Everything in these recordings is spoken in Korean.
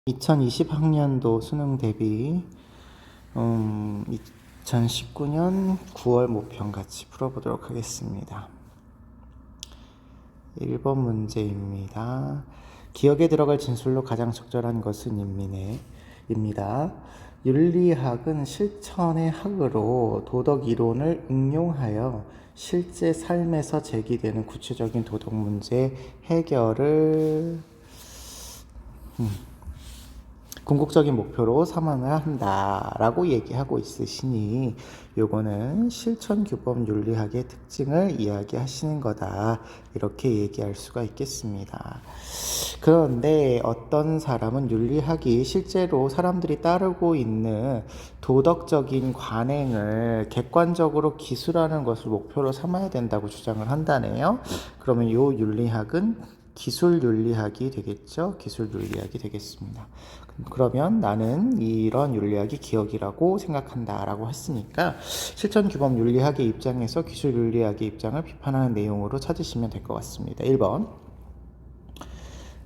2020학년도 수능 대비 2019년 9월 모평 같이 풀어보도록 하겠습니다. 1번 문제입니다. 기억에 들어갈 진술로 가장 적절한 것은 입니다. 윤리학은 실천의 학으로 도덕 이론을 응용하여 실제 삶에서 제기되는 구체적인 도덕 문제 해결을 궁극적인 목표로 삼아야 한다라고 얘기하고 있으시니 요거는 실천규범 윤리학의 특징을 이야기하시는 거다, 이렇게 얘기할 수가 있겠습니다. 그런데 어떤 사람은 윤리학이 실제로 사람들이 따르고 있는 도덕적인 관행을 객관적으로 기술하는 것을 목표로 삼아야 된다고 주장을 한다네요. 그러면 요 윤리학은 기술 윤리학이 되겠죠. 기술 윤리학이 되겠습니다. 그러면 나는 이런 윤리학이 기억이라고 생각한다 라고 했으니까 실천규범 윤리학의 입장에서 기술 윤리학의 입장을 비판하는 내용으로 찾으시면 될 것 같습니다. 1번,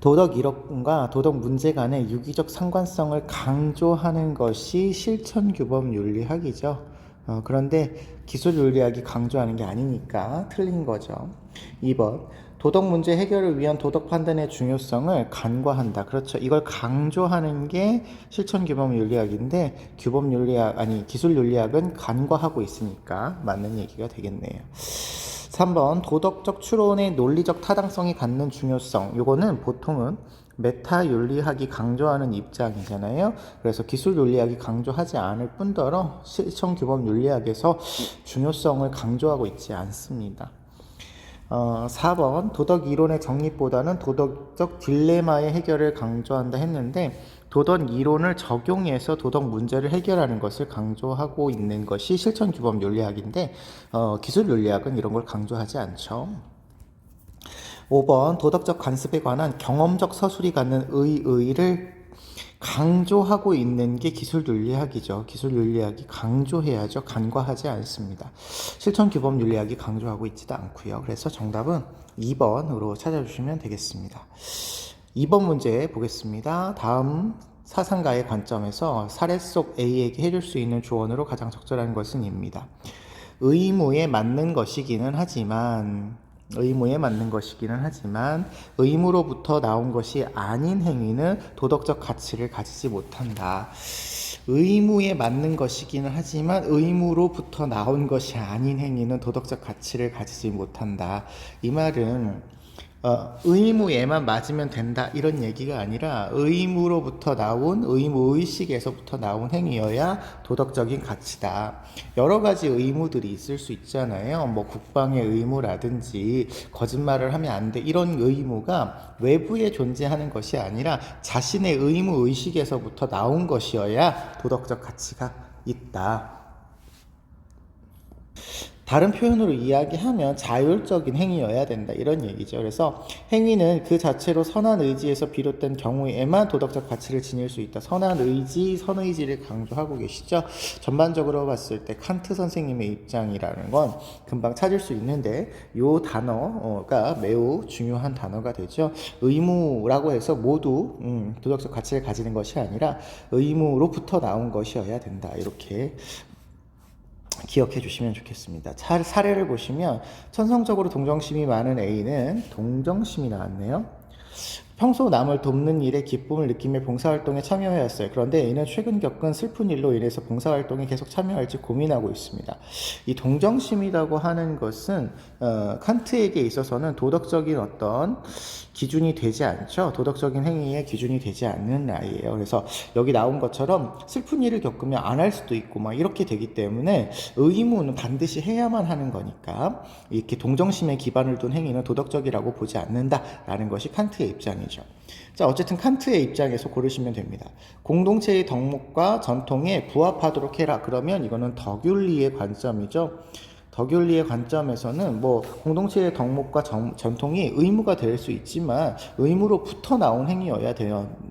도덕 이론과 도덕 문제 간의 유기적 상관성을 강조하는 것이 실천규범 윤리학이죠. 그런데 기술 윤리학이 강조하는 게 아니니까 틀린 거죠. 2번, 도덕 문제 해결을 위한 도덕 판단의 중요성을 간과한다. 그렇죠. 이걸 강조하는 게 실천규범 윤리학인데 기술 윤리학은 간과하고 있으니까 맞는 얘기가 되겠네요. 3번, 도덕적 추론의 논리적 타당성이 갖는 중요성. 요거는 보통은 메타 윤리학이 강조하는 입장이잖아요. 그래서 기술 윤리학이 강조하지 않을 뿐더러 실천규범 윤리학에서 중요성을 강조하고 있지 않습니다. 4번, 도덕 이론의 정립보다는 도덕적 딜레마의 해결을 강조한다 했는데 도덕 이론을 적용해서 도덕 문제를 해결하는 것을 강조하고 있는 것이 실천규범 윤리학인데 기술 윤리학은 이런 걸 강조하지 않죠. 5번, 도덕적 관습에 관한 경험적 서술이 갖는 의의를 강조하고 있는 게 기술 윤리학이죠. 기술 윤리학이 강조해야죠. 간과하지 않습니다. 실천규범 윤리학이 강조하고 있지도 않고요. 그래서 정답은 2번으로 찾아주시면 되겠습니다. 2번 문제 보겠습니다. 다음 사상가의 관점에서 사례 속 A에게 해줄 수 있는 조언으로 가장 적절한 것은 입니다. 의무에 맞는 것이기는 하지만 의무로부터 나온 것이 아닌 행위는 도덕적 가치를 가지지 못한다. 의무에 맞는 것이기는 하지만 의무로부터 나온 것이 아닌 행위는 도덕적 가치를 가지지 못한다. 이 말은 의무에만 맞으면 된다 이런 얘기가 아니라 의무로부터 나온, 의무의식에서부터 나온 행위여야 도덕적인 가치다. 여러 가지 의무들이 있을 수 있잖아요. 뭐 국방의 의무라든지 거짓말을 하면 안 돼, 이런 의무가 외부에 존재하는 것이 아니라 자신의 의무의식에서부터 나온 것이어야 도덕적 가치가 있다. 다른 표현으로 이야기하면 자율적인 행위여야 된다, 이런 얘기죠. 그래서 행위는 그 자체로 선한 의지에서 비롯된 경우에만 도덕적 가치를 지닐 수 있다. 선한 의지, 선의지를 강조하고 계시죠. 전반적으로 봤을 때 칸트 선생님의 입장이라는 건 금방 찾을 수 있는데 이 단어가 매우 중요한 단어가 되죠. 의무라고 해서 모두 도덕적 가치를 가지는 것이 아니라 의무로부터 나온 것이어야 된다, 이렇게 기억해 주시면 좋겠습니다. 사례를 보시면 천성적으로 동정심이 많은 A는 동정심이 나왔네요. 평소 남을 돕는 일에 기쁨을 느끼며 봉사활동에 참여해왔어요. 그런데 A는 최근 겪은 슬픈 일로 인해서 봉사활동에 계속 참여할지 고민하고 있습니다. 이 동정심이라고 하는 것은 칸트에게 있어서는 도덕적인 어떤 기준이 되지 않죠. 도덕적인 행위의 기준이 되지 않는 아이예요. 그래서 여기 나온 것처럼 슬픈 일을 겪으면 안 할 수도 있고 막 이렇게 되기 때문에 의무는 반드시 해야만 하는 거니까 이렇게 동정심에 기반을 둔 행위는 도덕적이라고 보지 않는다라는 것이 칸트의 입장이죠. 자, 어쨌든 칸트의 입장에서 고르시면 됩니다. 공동체의 덕목과 전통에 부합하도록 해라. 그러면 이거는 덕윤리의 관점이죠. 덕윤리의 관점에서는 뭐 공동체의 덕목과 전통이 의무가 될 수 있지만 의무로부터 나온 행위여야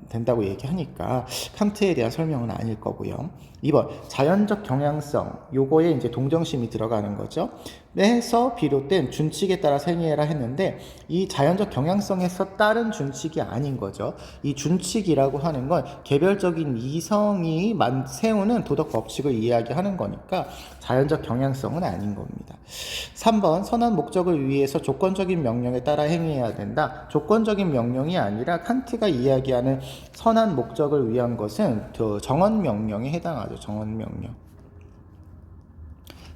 된다고 얘기하니까 칸트에 대한 설명은 아닐 거고요. 2번 자연적 경향성, 요거에 이제 동정심이 들어가는 거죠. 에서 비롯된 준칙에 따라 행위해라 했는데 이 자연적 경향성에서 따른 준칙이 아닌 거죠. 이 준칙이라고 하는 건 개별적인 이성이 세우는 도덕 법칙을 이야기하는 거니까 자연적 경향성은 아닌 겁니다. 3번 선한 목적을 위해서 조건적인 명령에 따라 행위해야 된다. 조건적인 명령이 아니라 칸트가 이야기하는 선한 목적을 위한 것은 정언 명령에 해당하죠.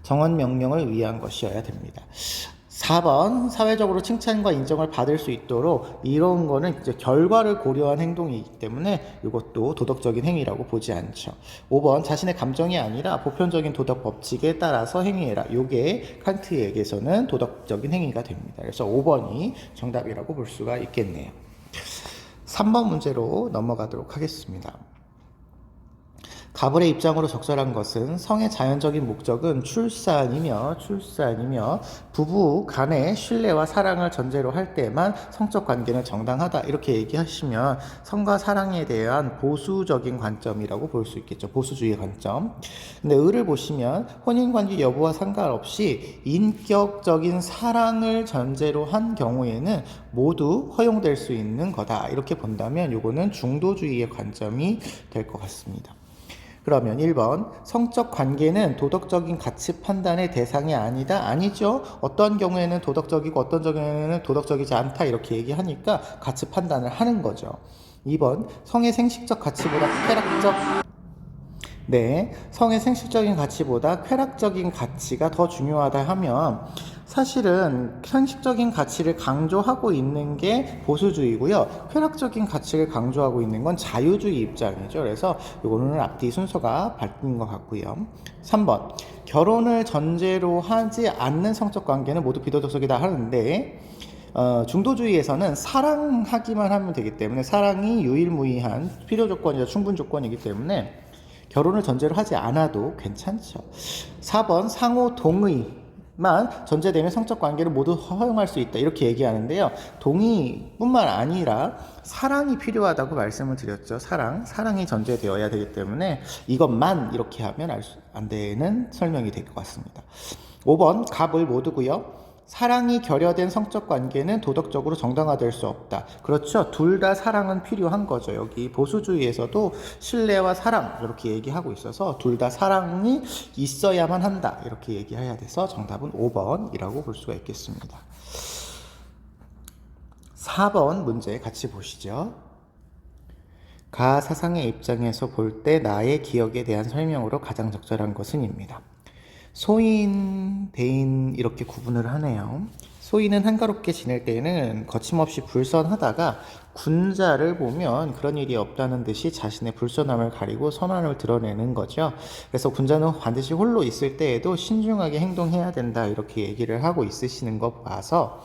정언 명령을 위한 것이어야 됩니다. 4번 사회적으로 칭찬과 인정을 받을 수 있도록 이런 거는 이제 결과를 고려한 행동이기 때문에 이것도 도덕적인 행위라고 보지 않죠. 5번 자신의 감정이 아니라 보편적인 도덕 법칙에 따라서 행위해라. 이게 칸트에게서는 도덕적인 행위가 됩니다. 그래서 5번이 정답이라고 볼 수가 있겠네요. 3번 문제로 넘어가도록 하겠습니다. 가불의 입장으로 적절한 것은 성의 자연적인 목적은 출산이며 부부 간의 신뢰와 사랑을 전제로 할 때만 성적 관계는 정당하다 이렇게 얘기하시면 성과 사랑에 대한 보수적인 관점이라고 볼 수 있겠죠. 보수주의 관점. 근데 을을 보시면 혼인관계 여부와 상관없이 인격적인 사랑을 전제로 한 경우에는 모두 허용될 수 있는 거다 이렇게 본다면 이거는 중도주의의 관점이 될 것 같습니다. 그러면 1번 성적 관계는 도덕적인 가치 판단의 대상이 아니다. 아니죠. 어떤 경우에는 도덕적이고 어떤 경우에는 도덕적이지 않다 이렇게 얘기하니까 가치 판단을 하는 거죠. 2번 성의 생식적 가치보다 성의 생식적인 가치보다 쾌락적인 가치가 더 중요하다 하면 사실은 상식적인 가치를 강조하고 있는 게 보수주의고요. 쾌락적인 가치를 강조하고 있는 건 자유주의 입장이죠. 그래서 이거는 앞뒤 순서가 바뀐 것 같고요. 3번 결혼을 전제로 하지 않는 성적 관계는 모두 비도덕적이다 하는데 중도주의에서는 사랑하기만 하면 되기 때문에 사랑이 유일무이한 필요 조건이자 충분 조건이기 때문에 결혼을 전제로 하지 않아도 괜찮죠. 4번 상호 동의만 전제되면 성적 관계를 모두 허용할 수 있다 이렇게 얘기하는데요. 동의뿐만 아니라 사랑이 필요하다고 말씀을 드렸죠. 사랑이 전제되어야 되기 때문에 이것만 이렇게 하면 안 되는 설명이 될 것 같습니다. 5번 갑을 모두고요. 사랑이 결여된 성적 관계는 도덕적으로 정당화될 수 없다. 그렇죠. 둘 다 사랑은 필요한 거죠. 여기 보수주의에서도 신뢰와 사랑 이렇게 얘기하고 있어서 둘 다 사랑이 있어야만 한다. 이렇게 얘기해야 돼서 정답은 5번이라고 볼 수가 있겠습니다. 4번 문제 같이 보시죠. 가 사상의 입장에서 볼 때 나의 기억에 대한 설명으로 가장 적절한 것은입니다. 소인, 대인 이렇게 구분을 하네요. 소인은 한가롭게 지낼 때에는 거침없이 불선하다가 군자를 보면 그런 일이 없다는 듯이 자신의 불선함을 가리고 선함을 드러내는 거죠. 그래서 군자는 반드시 홀로 있을 때에도 신중하게 행동해야 된다 이렇게 얘기를 하고 있으시는 거 봐서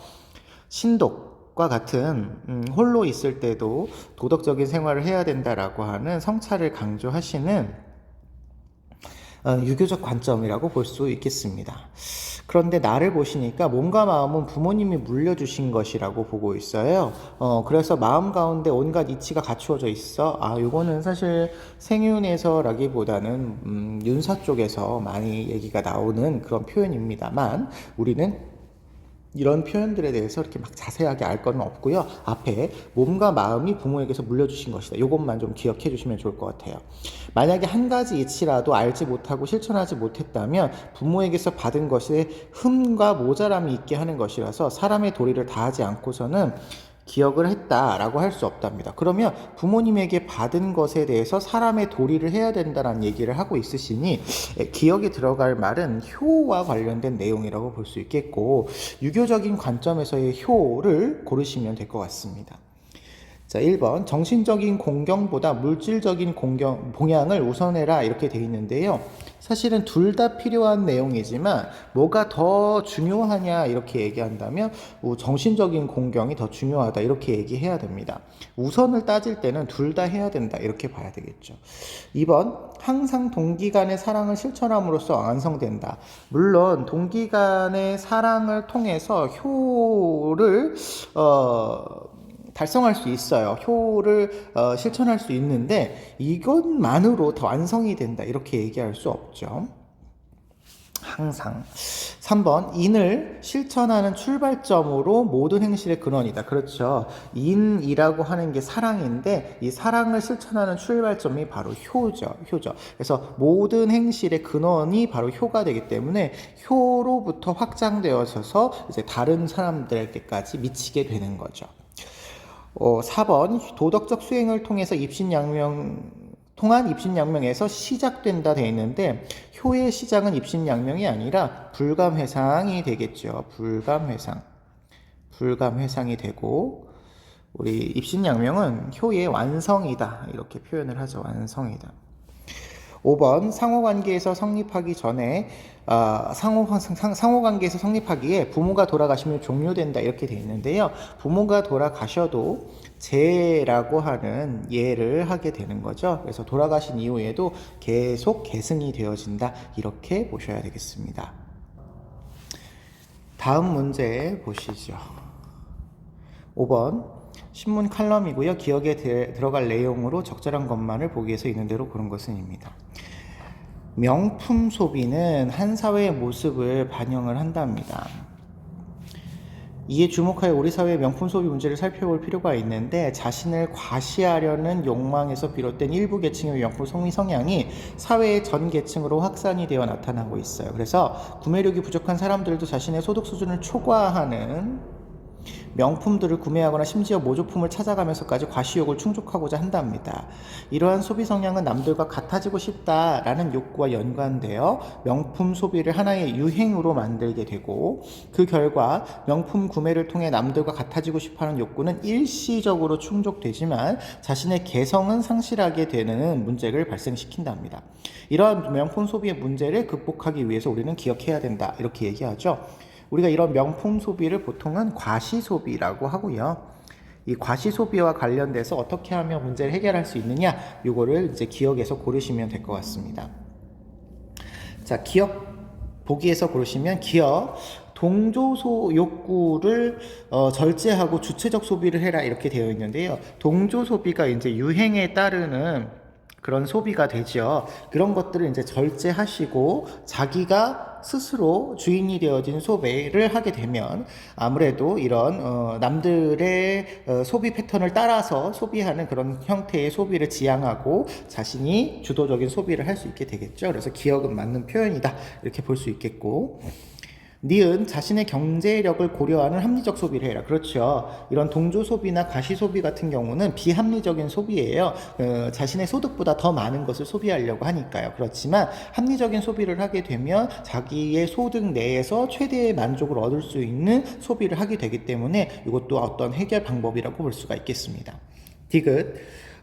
신독과 같은 홀로 있을 때도 도덕적인 생활을 해야 된다라고 하는 성찰을 강조하시는 유교적 관점이라고 볼 수 있겠습니다. 그런데 나를 보시니까 몸과 마음은 부모님이 물려주신 것이라고 보고 있어요. 그래서 마음 가운데 온갖 이치가 갖추어져 있어. 요거는 사실 생윤에서라기보다는 윤사 쪽에서 많이 얘기가 나오는 그런 표현입니다만 우리는 이런 표현들에 대해서 이렇게 막 자세하게 알 건 없고요. 앞에 몸과 마음이 부모에게서 물려주신 것이다. 이것만 좀 기억해 주시면 좋을 것 같아요. 만약에 한 가지 이치라도 알지 못하고 실천하지 못했다면 부모에게서 받은 것에 흠과 모자람이 있게 하는 것이라서 사람의 도리를 다하지 않고서는 기억을 했다라고 할 수 없답니다. 그러면 부모님에게 받은 것에 대해서 사람의 도리를 해야 된다는 얘기를 하고 있으시니 기억에 들어갈 말은 효와 관련된 내용이라고 볼 수 있겠고 유교적인 관점에서의 효를 고르시면 될 것 같습니다. 자, 1번 정신적인 공경보다 물질적인 봉양을 우선해라 이렇게 되어 있는데요. 사실은 둘 다 필요한 내용이지만 뭐가 더 중요하냐 이렇게 얘기한다면 정신적인 공경이 더 중요하다 이렇게 얘기해야 됩니다. 우선을 따질 때는 둘 다 해야 된다 이렇게 봐야 되겠죠. 2번 항상 동기 간의 사랑을 실천함으로써 완성된다. 물론 동기 간의 사랑을 통해서 효를 달성할 수 있어요. 효를 실천할 수 있는데 이것만으로 더 완성이 된다 이렇게 얘기할 수 없죠. 항상. 3번 인을 실천하는 출발점으로 모든 행실의 근원이다. 그렇죠. 인이라고 하는 게 사랑인데 이 사랑을 실천하는 출발점이 바로 효죠. 그래서 모든 행실의 근원이 바로 효가 되기 때문에 효로부터 확장되어져서 이제 다른 사람들에게까지 미치게 되는 거죠. 4번 도덕적 수행을 통해서 통한 입신양명에서 시작된다 되어 있는데 효의 시작은 입신양명이 아니라 불감회상이 되겠죠. 불감회상이 되고 우리 입신양명은 효의 완성이다 이렇게 표현을 하죠. 완성이다. 5번 상호관계에서 성립하기 전에 상호관계에서 성립하기에 부모가 돌아가시면 종료된다 이렇게 되어 있는데요. 부모가 돌아가셔도 재라고 하는 예를 하게 되는 거죠. 그래서 돌아가신 이후에도 계속 계승이 되어진다 이렇게 보셔야 되겠습니다. 다음 문제 보시죠. 5번 신문 칼럼이고요. 기억에 들어갈 내용으로 적절한 것만을 보기에서 있는 대로 고른 것은입니다. 명품 소비는 한 사회의 모습을 반영을 한답니다. 이에 주목하여 우리 사회의 명품 소비 문제를 살펴볼 필요가 있는데 자신을 과시하려는 욕망에서 비롯된 일부 계층의 명품 소비 성향이 사회의 전 계층으로 확산이 되어 나타나고 있어요. 그래서 구매력이 부족한 사람들도 자신의 소득 수준을 초과하는 명품들을 구매하거나 심지어 모조품을 찾아가면서까지 과시욕을 충족하고자 한답니다. 이러한 소비 성향은 남들과 같아지고 싶다라는 욕구와 연관되어 명품 소비를 하나의 유행으로 만들게 되고 그 결과 명품 구매를 통해 남들과 같아지고 싶어하는 욕구는 일시적으로 충족되지만 자신의 개성은 상실하게 되는 문제를 발생시킨답니다. 이러한 명품 소비의 문제를 극복하기 위해서 우리는 기억해야 된다 이렇게 얘기하죠. 우리가 이런 명품 소비를 보통은 과시 소비라고 하고요. 이 과시 소비와 관련돼서 어떻게 하면 문제를 해결할 수 있느냐, 요거를 이제 기억에서 고르시면 될 것 같습니다. 자, 기억 보기에서 고르시면 기억 동조 욕구를 절제하고 주체적 소비를 해라 이렇게 되어 있는데요. 동조 소비가 이제 유행에 따르는 그런 소비가 되죠. 그런 것들을 이제 절제하시고 자기가 스스로 주인이 되어진 소비를 하게 되면 아무래도 이런 남들의 소비 패턴을 따라서 소비하는 그런 형태의 소비를 지향하고 자신이 주도적인 소비를 할 수 있게 되겠죠. 그래서 기억은 맞는 표현이다 이렇게 볼 수 있겠고, 니은 자신의 경제력을 고려하는 합리적 소비를 해라. 그렇죠. 이런 동조 소비나 과시 소비 같은 경우는 비합리적인 소비예요. 자신의 소득보다 더 많은 것을 소비하려고 하니까요. 그렇지만 합리적인 소비를 하게 되면 자기의 소득 내에서 최대의 만족을 얻을 수 있는 소비를 하게 되기 때문에 이것도 어떤 해결 방법이라고 볼 수가 있겠습니다. 디귿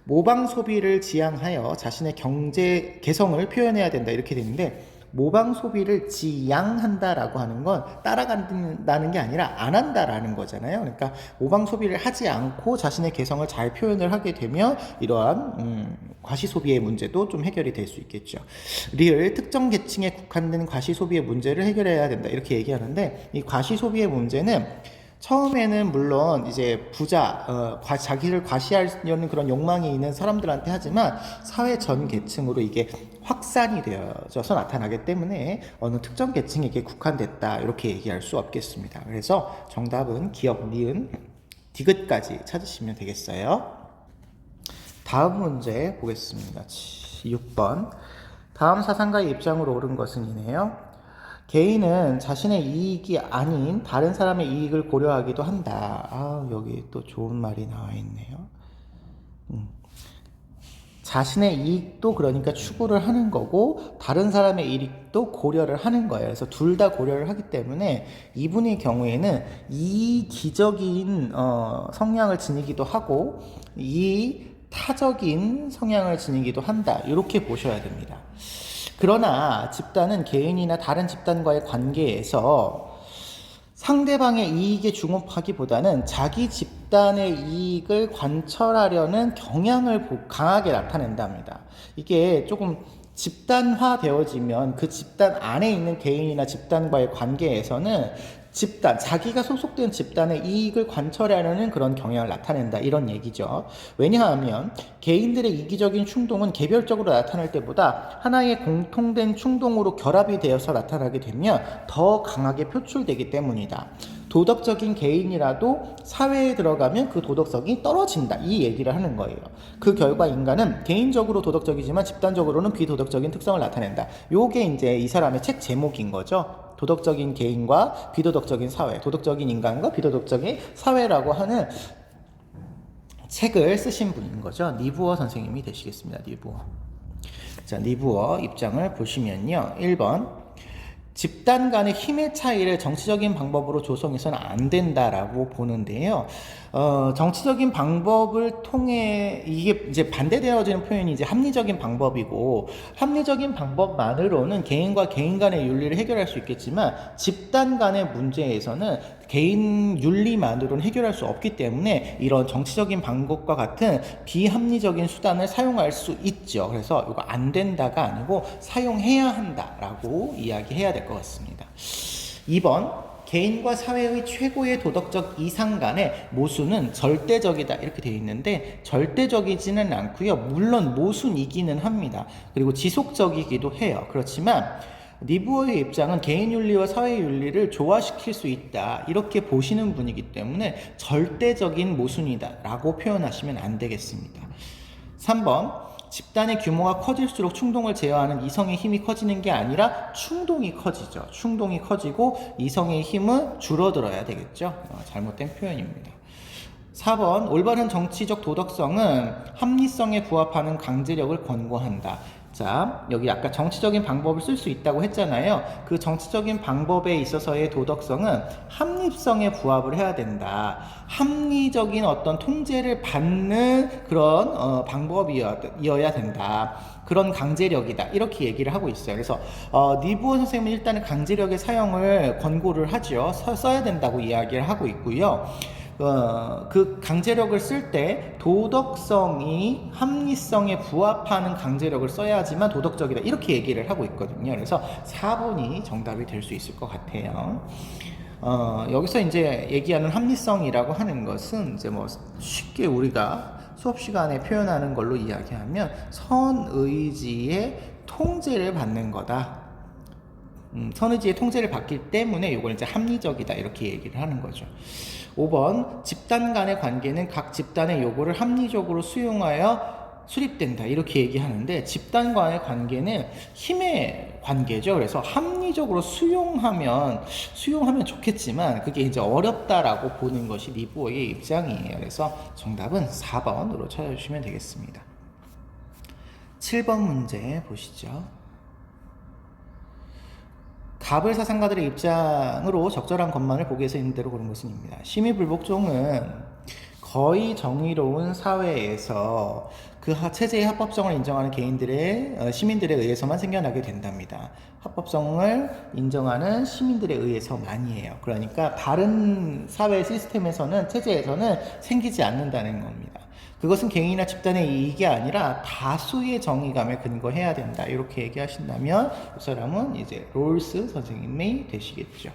모방 소비를 지향하여 자신의 경제 개성을 표현해야 된다 이렇게 되는데, 모방 소비를 지향한다라고 하는 건 따라간다는 게 아니라 안 한다라는 거잖아요. 그러니까 모방 소비를 하지 않고 자신의 개성을 잘 표현을 하게 되면 이러한 과시 소비의 문제도 좀 해결이 될 수 있겠죠. 리을 특정 계층에 국한된 과시 소비의 문제를 해결해야 된다 이렇게 얘기하는데, 이 과시 소비의 문제는 처음에는 물론 이제 부자, 자기를 과시하려는 그런 욕망이 있는 사람들한테 하지만 사회 전 계층으로 이게 확산이 되어져서 나타나기 때문에 어느 특정 계층에게 국한됐다 이렇게 얘기할 수 없겠습니다. 그래서 정답은 기억, 니은, 디귿까지 찾으시면 되겠어요. 다음 문제 보겠습니다. 6번 다음 사상가의 입장으로 옳은 것은 이네요. 개인은 자신의 이익이 아닌 다른 사람의 이익을 고려하기도 한다. 여기 또 좋은 말이 나와 있네요. 자신의 이익도 그러니까 추구를 하는 거고 다른 사람의 이익도 고려를 하는 거예요. 그래서 둘 다 고려를 하기 때문에 이분의 경우에는 이기적인 성향을 지니기도 하고 이타적인 성향을 지니기도 한다. 이렇게 보셔야 됩니다. 그러나 집단은 개인이나 다른 집단과의 관계에서 상대방의 이익에 중업하기보다는 자기 집단의 이익을 관철하려는 경향을 강하게 나타낸답니다. 이게 조금 집단화 되어지면 그 집단 안에 있는 개인이나 집단과의 관계에서는 자기가 소속된 집단의 이익을 관철하려는 그런 경향을 나타낸다. 이런 얘기죠. 왜냐하면 개인들의 이기적인 충동은 개별적으로 나타날 때보다 하나의 공통된 충동으로 결합이 되어서 나타나게 되면 더 강하게 표출되기 때문이다. 도덕적인 개인이라도 사회에 들어가면 그 도덕성이 떨어진다. 이 얘기를 하는 거예요. 그 결과 인간은 개인적으로 도덕적이지만 집단적으로는 비도덕적인 특성을 나타낸다. 요게 이제 이 사람의 책 제목인 거죠. 도덕적인 개인과 비도덕적인 사회, 도덕적인 인간과 비도덕적인 사회라고 하는 책을 쓰신 분인 거죠. 니부어 선생님이 되시겠습니다. 니부어. 자, 니부어 입장을 보시면요. 1번. 집단 간의 힘의 차이를 정치적인 방법으로 조성해서는 안 된다라고 보는데요. 정치적인 방법을 통해 이게 이제 반대되어지는 표현이 이제 합리적인 방법이고, 합리적인 방법만으로는 개인과 개인 간의 윤리를 해결할 수 있겠지만 집단 간의 문제에서는 개인 윤리만으로는 해결할 수 없기 때문에 이런 정치적인 방법과 같은 비합리적인 수단을 사용할 수 있죠. 그래서 이거 안 된다가 아니고 사용해야 한다라고 이야기해야 될 것 같습니다. 2번, 개인과 사회의 최고의 도덕적 이상 간의 모순은 절대적이다 이렇게 되어 있는데 절대적이지는 않고요. 물론 모순이기는 합니다. 그리고 지속적이기도 해요. 그렇지만 니부어의 입장은 개인 윤리와 사회 윤리를 조화시킬 수 있다 이렇게 보시는 분이기 때문에 절대적인 모순이다 라고 표현하시면 안 되겠습니다. 3번, 집단의 규모가 커질수록 충동을 제어하는 이성의 힘이 커지는 게 아니라 충동이 커지죠. 충동이 커지고 이성의 힘은 줄어들어야 되겠죠. 잘못된 표현입니다. 4번, 올바른 정치적 도덕성은 합리성에 부합하는 강제력을 권고한다. 자, 여기 아까 정치적인 방법을 쓸 수 있다고 했잖아요. 그 정치적인 방법에 있어서의 도덕성은 합리성에 부합을 해야 된다. 합리적인 어떤 통제를 받는 그런 방법이어야 된다. 그런 강제력이다. 이렇게 얘기를 하고 있어요. 그래서 니부어 선생님은 일단은 강제력의 사용을 권고를 하죠. 써야 된다고 이야기를 하고 있고요. 그 강제력을 쓸 때 도덕성이 합리성에 부합하는 강제력을 써야지만 도덕적이다 이렇게 얘기를 하고 있거든요. 그래서 4번이 정답이 될 수 있을 것 같아요. 여기서 이제 얘기하는 합리성이라고 하는 것은 이제 뭐 쉽게 우리가 수업 시간에 표현하는 걸로 이야기하면 선의지의 통제를 받는 거다. 선의지의 통제를 받기 때문에 이걸 이제 합리적이다 이렇게 얘기를 하는 거죠. 5번, 집단 간의 관계는 각 집단의 요구를 합리적으로 수용하여 수립된다 이렇게 얘기하는데 집단 간의 관계는 힘의 관계죠. 그래서 합리적으로 수용하면 좋겠지만 그게 이제 어렵다라고 보는 것이 니부어의 입장이에요. 그래서 정답은 4번으로 찾아주시면 되겠습니다. 7번 문제 보시죠. 가불 사상가들의 입장으로 적절한 것만을 보기 위해서 있는 대로 고른 것은입니다. 심의불복종은 거의 정의로운 사회에서 그 체제의 합법성을 인정하는 시민들에 의해서만 생겨나게 된답니다. 합법성을 인정하는 시민들에 의해서만이에요. 그러니까 다른 사회 시스템에서는 체제에서는 생기지 않는다는 겁니다. 그것은 개인이나 집단의 이익이 아니라 다수의 정의감에 근거해야 된다. 이렇게 얘기하신다면 이 사람은 이제 롤스 선생님이 되시겠죠.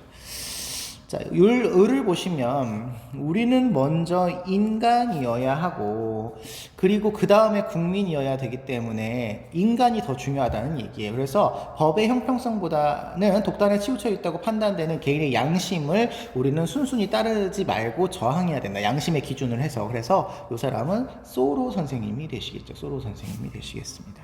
자, 을을 보시면 우리는 먼저 인간이어야 하고 그리고 그 다음에 국민이어야 되기 때문에 인간이 더 중요하다는 얘기예요. 그래서 법의 형평성보다는 독단에 치우쳐 있다고 판단되는 개인의 양심을 우리는 순순히 따르지 말고 저항해야 된다. 양심의 기준을 해서. 그래서 이 사람은 소로 선생님이 되시겠죠. 소로 선생님이 되시겠습니다.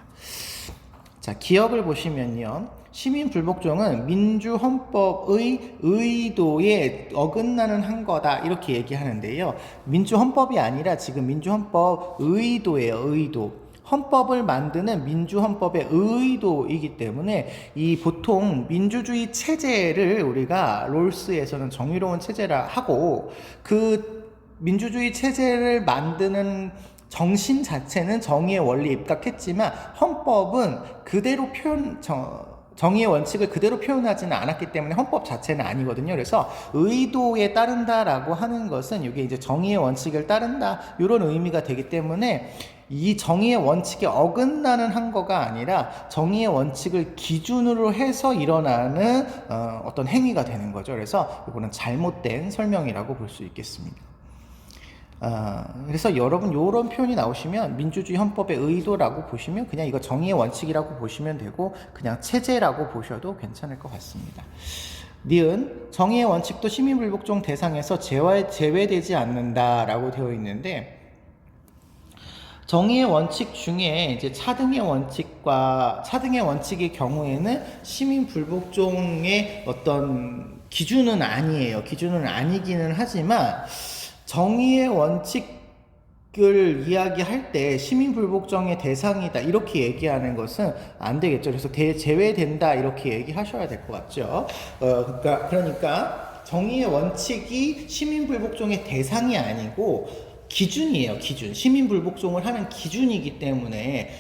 자, 기억을 보시면요. 시민불복종은 민주헌법의 의도에 어긋나는 한 거다 이렇게 얘기하는데요. 민주헌법이 아니라 지금 민주헌법 의도예요. 의도. 헌법을 만드는 민주헌법의 의도이기 때문에 이 보통 민주주의 체제를 우리가 롤스에서는 정의로운 체제라 하고 그 민주주의 체제를 만드는 정신 자체는 정의의 원리에 입각했지만 헌법은 그대로 정의의 원칙을 그대로 표현하지는 않았기 때문에 헌법 자체는 아니거든요. 그래서 의도에 따른다라고 하는 것은 이게 이제 정의의 원칙을 따른다 이런 의미가 되기 때문에 이 정의의 원칙에 어긋나는 한거가 아니라 정의의 원칙을 기준으로 해서 일어나는 어떤 행위가 되는 거죠. 그래서 이거는 잘못된 설명이라고 볼 수 있겠습니다. 그래서 여러분 이런 표현이 나오시면 민주주의 헌법의 의도라고 보시면 그냥 이거 정의의 원칙이라고 보시면 되고 그냥 체제라고 보셔도 괜찮을 것 같습니다. 니은 정의의 원칙도 시민불복종 대상에서 제외되지 않는다라고 되어 있는데 정의의 원칙 중에 이제 차등의 원칙의 경우에는 시민불복종의 어떤 기준은 아니에요. 기준은 아니기는 하지만 정의의 원칙을 이야기할 때 시민불복종의 대상이다 이렇게 얘기하는 것은 안 되겠죠. 그래서 제외된다 이렇게 얘기하셔야 될 것 같죠. 그러니까 정의의 원칙이 시민불복종의 대상이 아니고 기준이에요. 기준. 시민불복종을 하는 기준이기 때문에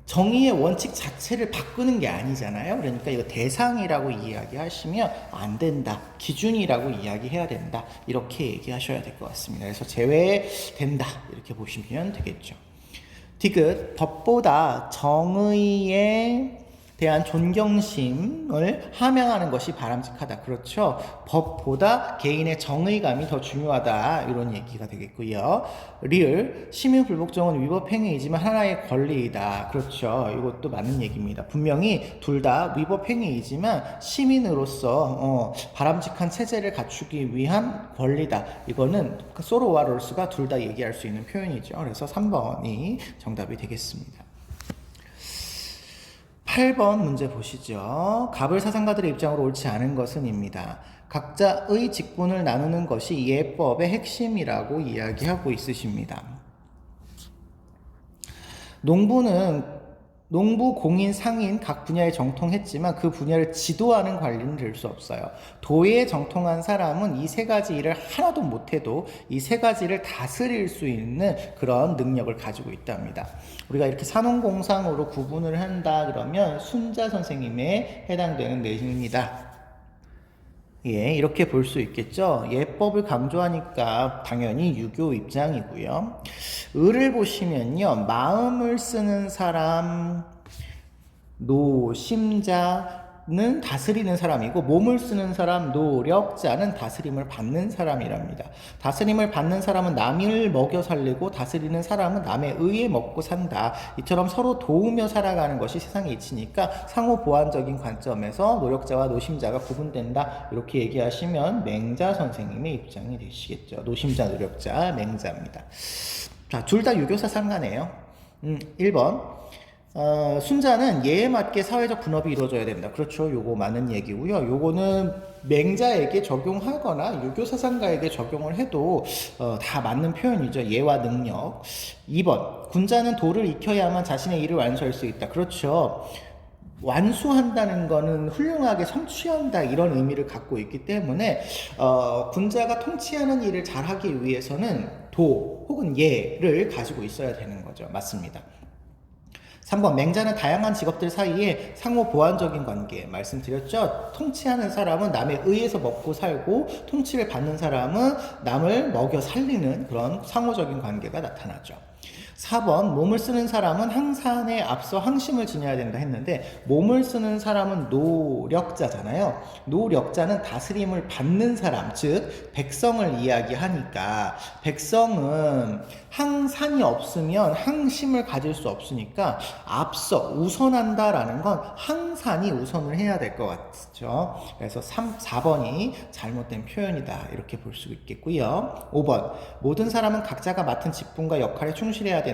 정의의 원칙 자체를 바꾸는 게 아니잖아요. 그러니까 이거 대상이라고 이야기하시면 안 된다. 기준이라고 이야기해야 된다. 이렇게 얘기하셔야 될 것 같습니다. 그래서 제외된다. 이렇게 보시면 되겠죠. 디귿, 법보다 정의에 대한 존경심을 함양하는 것이 바람직하다. 그렇죠. 법보다 개인의 정의감이 더 중요하다. 이런 얘기가 되겠고요. 리을, 시민불복종은 위법행위이지만 하나의 권리이다. 그렇죠. 이것도 맞는 얘기입니다. 분명히 둘 다 위법행위이지만 시민으로서 바람직한 체제를 갖추기 위한 권리다. 이거는 소로와 롤스가 둘 다 얘기할 수 있는 표현이죠. 그래서 3번이 정답이 되겠습니다. 8번 문제 보시죠. 갑을 사상가들의 입장으로 옳지 않은 것은입니다. 각자의 직분을 나누는 것이 예법의 핵심이라고 이야기하고 있으십니다. 농부, 공인, 상인 각 분야에 정통했지만 그 분야를 지도하는 관리는 될 수 없어요. 도에 정통한 사람은 이 세 가지 일을 하나도 못해도 이 세 가지를 다스릴 수 있는 그런 능력을 가지고 있답니다. 우리가 이렇게 산업공상으로 구분을 한다 그러면 순자 선생님에 해당되는 내용입니다. 예, 이렇게 볼 수 있겠죠. 예법을 강조하니까 당연히 유교 입장이고요. 을을 보시면요. 마음을 쓰는 사람, 노심자는 다스리는 사람이고 몸을 쓰는 사람, 노력자는 다스림을 받는 사람이랍니다. 다스림을 받는 사람은 남을 먹여 살리고 다스리는 사람은 남에 의해 먹고 산다. 이처럼 서로 도우며 살아가는 것이 세상의 이치니까 상호 보완적인 관점에서 노력자와 노심자가 구분된다. 이렇게 얘기하시면 맹자 선생님의 입장이 되시겠죠. 노심자, 노력자, 맹자입니다. 자, 둘 다 유교 사상가네요. 1번. 순자는 예에 맞게 사회적 분업이 이루어져야 된다. 그렇죠. 요거 맞는 얘기고요. 요거는 맹자에게 적용하거나 유교 사상가에게 적용을 해도 다 맞는 표현이죠. 예와 능력. 2번. 군자는 도를 익혀야만 자신의 일을 완수할 수 있다. 그렇죠. 완수한다는 거는 훌륭하게 성취한다 이런 의미를 갖고 있기 때문에 군자가 통치하는 일을 잘하기 위해서는 도 혹은 예를 가지고 있어야 되는 거죠. 맞습니다. 3번 맹자는 다양한 직업들 사이에 상호 보완적인 관계 말씀드렸죠. 통치하는 사람은 남에 의해서 먹고 살고 통치를 받는 사람은 남을 먹여 살리는 그런 상호적인 관계가 나타나죠. 4번 몸을 쓰는 사람은 항산에 앞서 항심을 지녀야 된다 했는데 몸을 쓰는 사람은 노력자잖아요. 노력자는 다스림을 받는 사람, 즉 백성을 이야기하니까 백성은 항산이 없으면 항심을 가질 수 없으니까 앞서 우선한다라는 건 항산이 우선을 해야 될 것 같죠. 그래서 4번이 잘못된 표현이다 이렇게 볼 수 있겠고요. 5번 모든 사람은 각자가 맡은 직분과 역할에 충실해야 된다.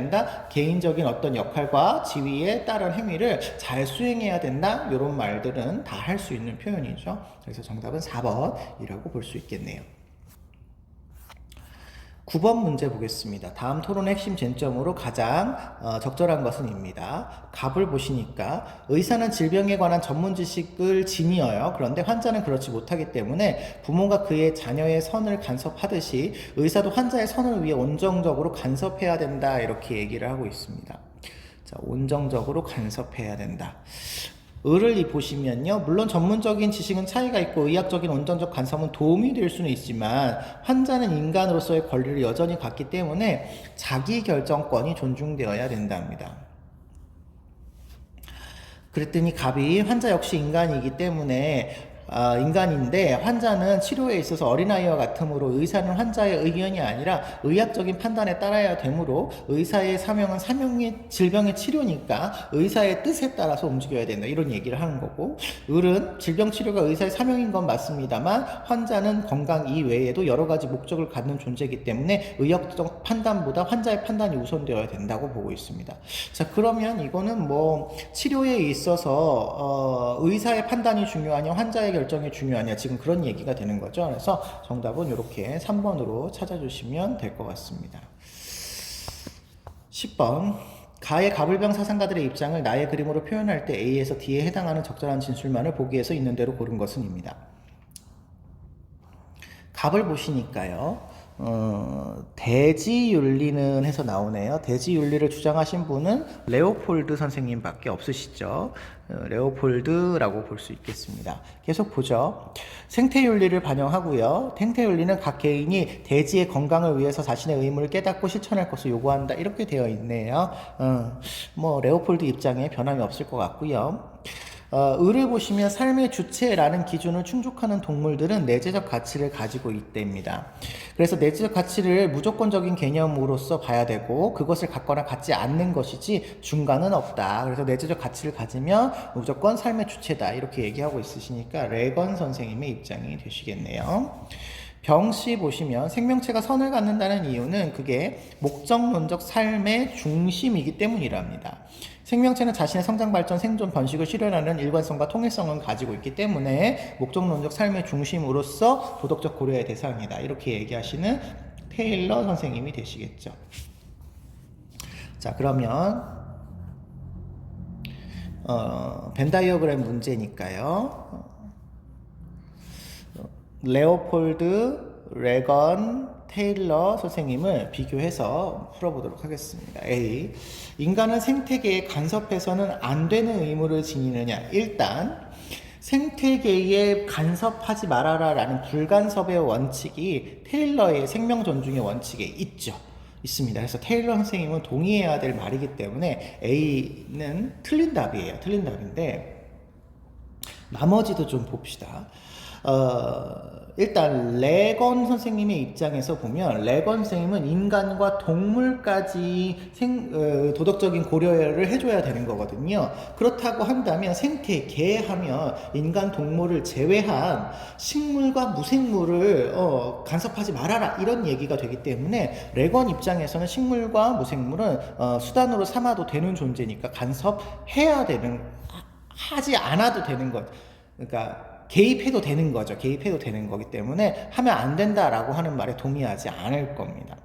개인적인 어떤 역할과 지위에 따른 행위를 잘 수행해야 된다. 이런 말들은 다 할 수 있는 표현이죠. 그래서 정답은 4번이라고 볼 수 있겠네요. 9번 문제 보겠습니다. 다음 토론의 핵심 쟁점으로 가장 적절한 것은 입니다. 갑을 보시니까 의사는 질병에 관한 전문 지식을 지니어요. 그런데 환자는 그렇지 못하기 때문에 부모가 그의 자녀의 선을 간섭하듯이 의사도 환자의 선을 위해 온정적으로 간섭해야 된다. 이렇게 얘기를 하고 있습니다. 자, 온정적으로 간섭해야 된다. 을을 보시면요, 물론 전문적인 지식은 차이가 있고 의학적인 온전적 간섭은 도움이 될 수는 있지만 환자는 인간으로서의 권리를 여전히 갖기 때문에 자기 결정권이 존중되어야 된답니다. 그랬더니 갑이 환자 역시 인간이기 때문에 인간인데 환자는 치료에 있어서 어린아이와 같으므로 의사는 환자의 의견이 아니라 의학적인 판단에 따라야 되므로 의사의 사명은 질병의 치료니까 의사의 뜻에 따라서 움직여야 된다, 이런 얘기를 하는 거고, 을은 질병 치료가 의사의 사명인 건 맞습니다만 환자는 건강 이외에도 여러 가지 목적을 갖는 존재이기 때문에 의학적 판단보다 환자의 판단이 우선되어야 된다고 보고 있습니다. 자, 그러면 이거는 뭐 치료에 있어서 의사의 판단이 중요하냐 환자의 결정이 중요하냐, 지금 그런 얘기가 되는 거죠. 그래서 정답은 이렇게 3번으로 찾아주시면 될 것 같습니다. 10번. 가의 가불병 사상가들의 입장을 나의 그림으로 표현할 때 A에서 D에 해당하는 적절한 진술만을 보기에서 있는 대로 고른 것은 입니다. 갑을 보시니까요. 대지윤리는 해서 나오네요. 대지윤리를 주장하신 분은 레오폴드 선생님밖에 없으시죠. 레오폴드라고 볼 수 있겠습니다. 계속 보죠. 생태윤리를 반영하고요. 생태윤리는 각 개인이 대지의 건강을 위해서 자신의 의무를 깨닫고 실천할 것을 요구한다, 이렇게 되어 있네요. 뭐 레오폴드 입장에 변함이 없을 것 같고요. 을을 보시면 삶의 주체라는 기준을 충족하는 동물들은 내재적 가치를 가지고 있답니다. 그래서 내재적 가치를 무조건적인 개념으로서 봐야 되고 그것을 갖거나 갖지 않는 것이지 중간은 없다. 그래서 내재적 가치를 가지면 무조건 삶의 주체다, 이렇게 얘기하고 있으시니까 레건 선생님의 입장이 되시겠네요. 병씨 보시면 생명체가 선을 갖는다는 이유는 그게 목적론적 삶의 중심이기 때문이랍니다. 생명체는 자신의 성장, 발전, 생존, 번식을 실현하는 일관성과 통일성을 가지고 있기 때문에 목적론적 삶의 중심으로서 도덕적 고려의 대상이다, 이렇게 얘기하시는 테일러 선생님이 되시겠죠. 자, 그러면 벤 다이어그램 문제니까요. 레오폴드, 레건, 테일러 선생님을 비교해서 풀어보도록 하겠습니다. A. 인간은 생태계에 간섭해서는 안 되는 의무를 지니느냐. 일단 생태계에 간섭하지 말아라 라는 불간섭의 원칙이 테일러의 생명 존중의 원칙에 있습니다. 그래서 테일러 선생님은 동의해야 될 말이기 때문에 A는 틀린 답이에요. 틀린 답인데 나머지도 좀 봅시다. 일단 레건 선생님의 입장에서 보면 레건 선생님은 인간과 동물까지 도덕적인 고려를 해줘야 되는 거거든요. 그렇다고 한다면 생태계 하면 인간, 동물을 제외한 식물과 무생물을 간섭하지 말아라, 이런 얘기가 되기 때문에 레건 입장에서는 식물과 무생물은 수단으로 삼아도 되는 존재니까 하지 않아도 되는 것, 그러니까 개입해도 되는 거죠. 개입해도 되는 거기 때문에 하면 안 된다라고 하는 말에 동의하지 않을 겁니다.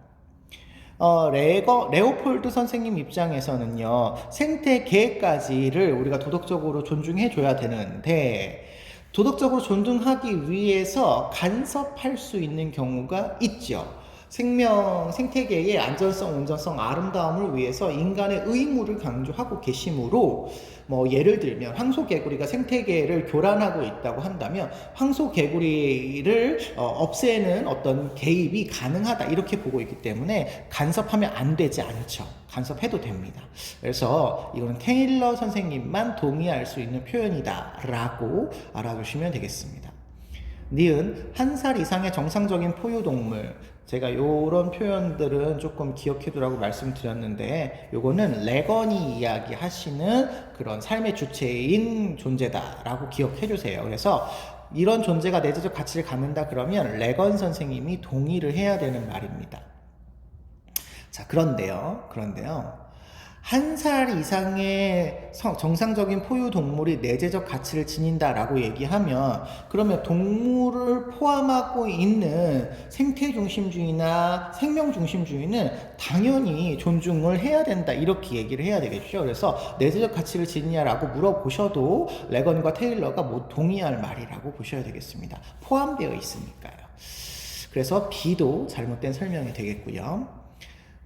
레오폴드 선생님 입장에서는요, 생태계까지를 우리가 도덕적으로 존중해 줘야 되는데 도덕적으로 존중하기 위해서 간섭할 수 있는 경우가 있죠. 생태계의 안전성, 온전성, 아름다움을 위해서 인간의 의무를 강조하고 계시므로 뭐 예를 들면 황소개구리가 생태계를 교란하고 있다고 한다면 황소개구리를 없애는 어떤 개입이 가능하다, 이렇게 보고 있기 때문에 간섭하면 안 되지 않죠. 간섭해도 됩니다. 그래서 이거는 테일러 선생님만 동의할 수 있는 표현이다 라고 알아두시면 되겠습니다. 니은 1살 이상의 정상적인 포유동물, 제가 요런 표현들은 조금 기억해두라고 말씀드렸는데 요거는 레건이 이야기하시는 그런 삶의 주체인 존재다라고 기억해주세요. 그래서 이런 존재가 내재적 가치를 갖는다 그러면 레건 선생님이 동의를 해야 되는 말입니다. 자, 그런데요. 한 살 이상의 정상적인 포유 동물이 내재적 가치를 지닌다라고 얘기하면 그러면 동물을 포함하고 있는 생태 중심주의나 생명 중심주의는 당연히 존중을 해야 된다 이렇게 얘기를 해야 되겠죠. 그래서 내재적 가치를 지니냐라고 물어보셔도 레건과 테일러가 뭐 동의할 말이라고 보셔야 되겠습니다. 포함되어 있으니까요. 그래서 B도 잘못된 설명이 되겠고요.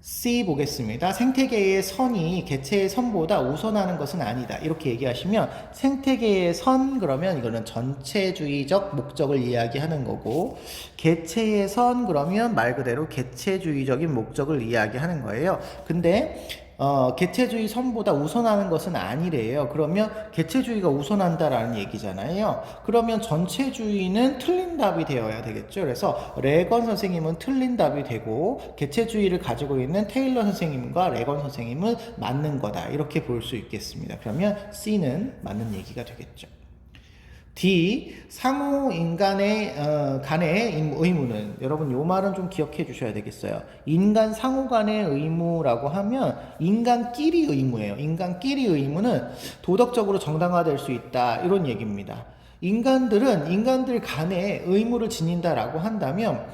C 보겠습니다. 생태계의 선이 개체의 선보다 우선하는 것은 아니다. 이렇게 얘기하시면 생태계의 선 그러면 이거는 전체주의적 목적을 이야기하는 거고 개체의 선 그러면 말 그대로 개체주의적인 목적을 이야기하는 거예요. 근데 개체주의 선보다 우선하는 것은 아니래요. 그러면 개체주의가 우선한다라는 얘기잖아요. 그러면 전체주의는 틀린 답이 되어야 되겠죠. 그래서 레건 선생님은 틀린 답이 되고 개체주의를 가지고 있는 테일러 선생님과 레건 선생님은 맞는 거다. 이렇게 볼 수 있겠습니다. 그러면 C는 맞는 얘기가 되겠죠. D. 상호 인간의 간의 의무는 여러분 요 말은 좀 기억해 주셔야 되겠어요. 인간 상호 간의 의무라고 하면 인간끼리 의무예요. 인간끼리 의무는 도덕적으로 정당화될 수 있다 이런 얘기입니다. 인간들은 인간들 간의 의무를 지닌다라고 한다면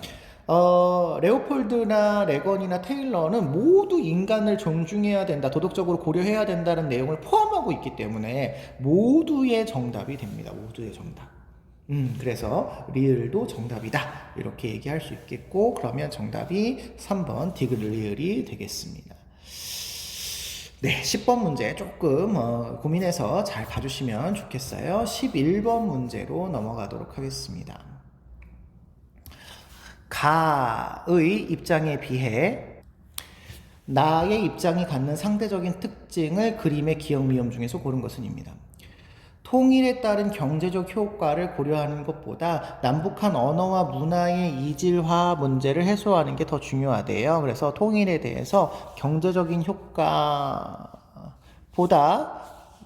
레오폴드나 레건이나 테일러는 모두 인간을 존중해야 된다, 도덕적으로 고려해야 된다는 내용을 포함하고 있기 때문에 모두의 정답이 됩니다. 모두의 정답. 그래서 리을도 정답이다. 이렇게 얘기할 수 있겠고, 그러면 정답이 3번 디그리을이 되겠습니다. 네, 10번 문제 조금 고민해서 잘 봐주시면 좋겠어요. 11번 문제로 넘어가도록 하겠습니다. 가의 입장에 비해 나의 입장이 갖는 상대적인 특징을 그림의 기억 미음 중에서 고른 것은입니다. 통일에 따른 경제적 효과를 고려하는 것보다 남북한 언어와 문화의 이질화 문제를 해소하는 게 더 중요하대요. 그래서 통일에 대해서 경제적인 효과보다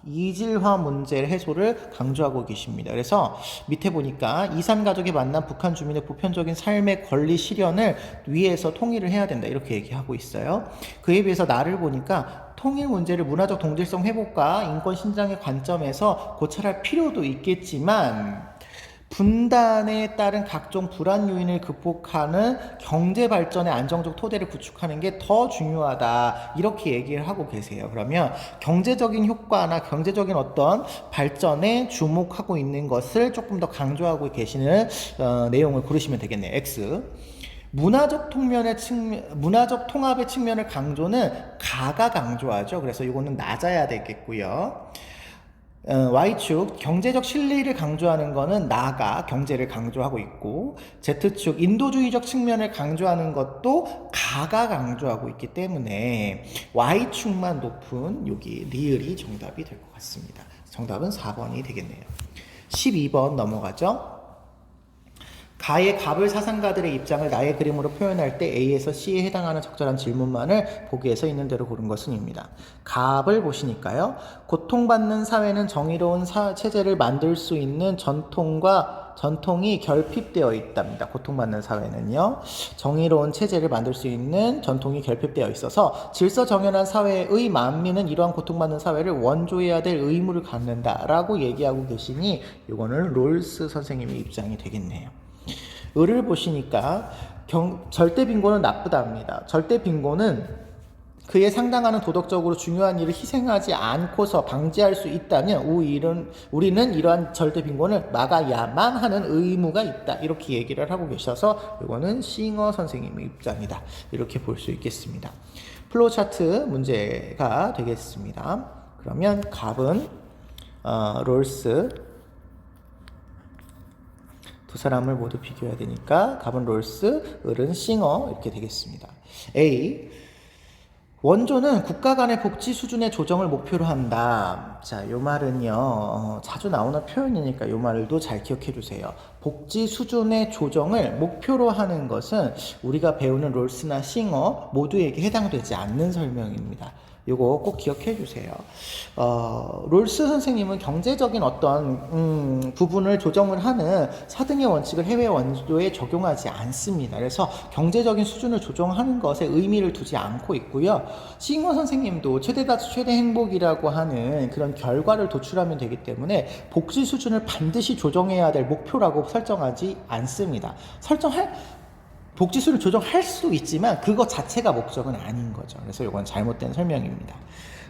이질화 문제 해소를 강조하고 계십니다. 그래서 밑에 보니까 2, 3가족이 만난 북한 주민의 보편적인 삶의 권리 실현을 위해서 통일을 해야 된다 이렇게 얘기하고 있어요. 그에 비해서 나를 보니까 통일 문제를 문화적 동질성 회복과 인권 신장의 관점에서 고찰할 필요도 있겠지만 분단에 따른 각종 불안 요인을 극복하는 경제 발전의 안정적 토대를 구축하는 게 더 중요하다 이렇게 얘기를 하고 계세요. 그러면 경제적인 효과나 경제적인 어떤 발전에 주목하고 있는 것을 조금 더 강조하고 계시는 내용을 고르시면 되겠네요. X. 문화적 통합의 측면을 강조는 가가 강조하죠. 그래서 이거는 낮아야 되겠고요. Y축 경제적 실리를 강조하는 거는 나가 경제를 강조하고 있고, Z축 인도주의적 측면을 강조하는 것도 가가 강조하고 있기 때문에 Y축만 높은 여기 리을이 정답이 될 것 같습니다. 정답은 4번이 되겠네요. 12번 넘어가죠. 가의 갑을 사상가들의 입장을 나의 그림으로 표현할 때 A에서 C에 해당하는 적절한 질문만을 보기에서 있는 대로 고른 것은입니다. 갑을 보시니까요. 고통받는 사회는 정의로운 체제를 만들 수 있는 전통이 결핍되어 있답니다. 고통받는 사회는요. 정의로운 체제를 만들 수 있는 전통이 결핍되어 있어서 질서 정연한 사회의 만민은 이러한 고통받는 사회를 원조해야 될 의무를 갖는다라고 얘기하고 계시니 이거는 롤스 선생님의 입장이 되겠네요. 을을 보시니까 절대 빈곤은 나쁘답니다. 절대 빈곤은 그에 상당하는 도덕적으로 중요한 일을 희생하지 않고서 방지할 수 있다면 우리는 이러한 절대 빈곤을 막아야만 하는 의무가 있다. 이렇게 얘기를 하고 계셔서 이거는 싱어 선생님의 입장이다. 이렇게 볼 수 있겠습니다. 플로우 차트 문제가 되겠습니다. 그러면 갑은 롤스, 두 사람을 모두 비교해야 되니까 갑은 롤스, 을은 싱어 이렇게 되겠습니다. A. 원조는 국가 간의 복지 수준의 조정을 목표로 한다. 자, 요 말은요, 자주 나오는 표현이니까 요 말도 잘 기억해 주세요. 복지 수준의 조정을 목표로 하는 것은 우리가 배우는 롤스나 싱어 모두에게 해당되지 않는 설명입니다. 요거 꼭 기억해 주세요. 롤스 선생님은 경제적인 어떤 부분을 조정을 하는 사등의 원칙을 해외 원조에 적용하지 않습니다. 그래서 경제적인 수준을 조정하는 것에 의미를 두지 않고 있고요. 시잉어 선생님도 최대다수 최대 행복이라고 하는 그런 결과를 도출하면 되기 때문에 복지 수준을 반드시 조정해야 될 목표라고 설정하지 않습니다. 복지수를 조정할 수 있지만 그것 자체가 목적은 아닌 거죠. 그래서 이건 잘못된 설명입니다.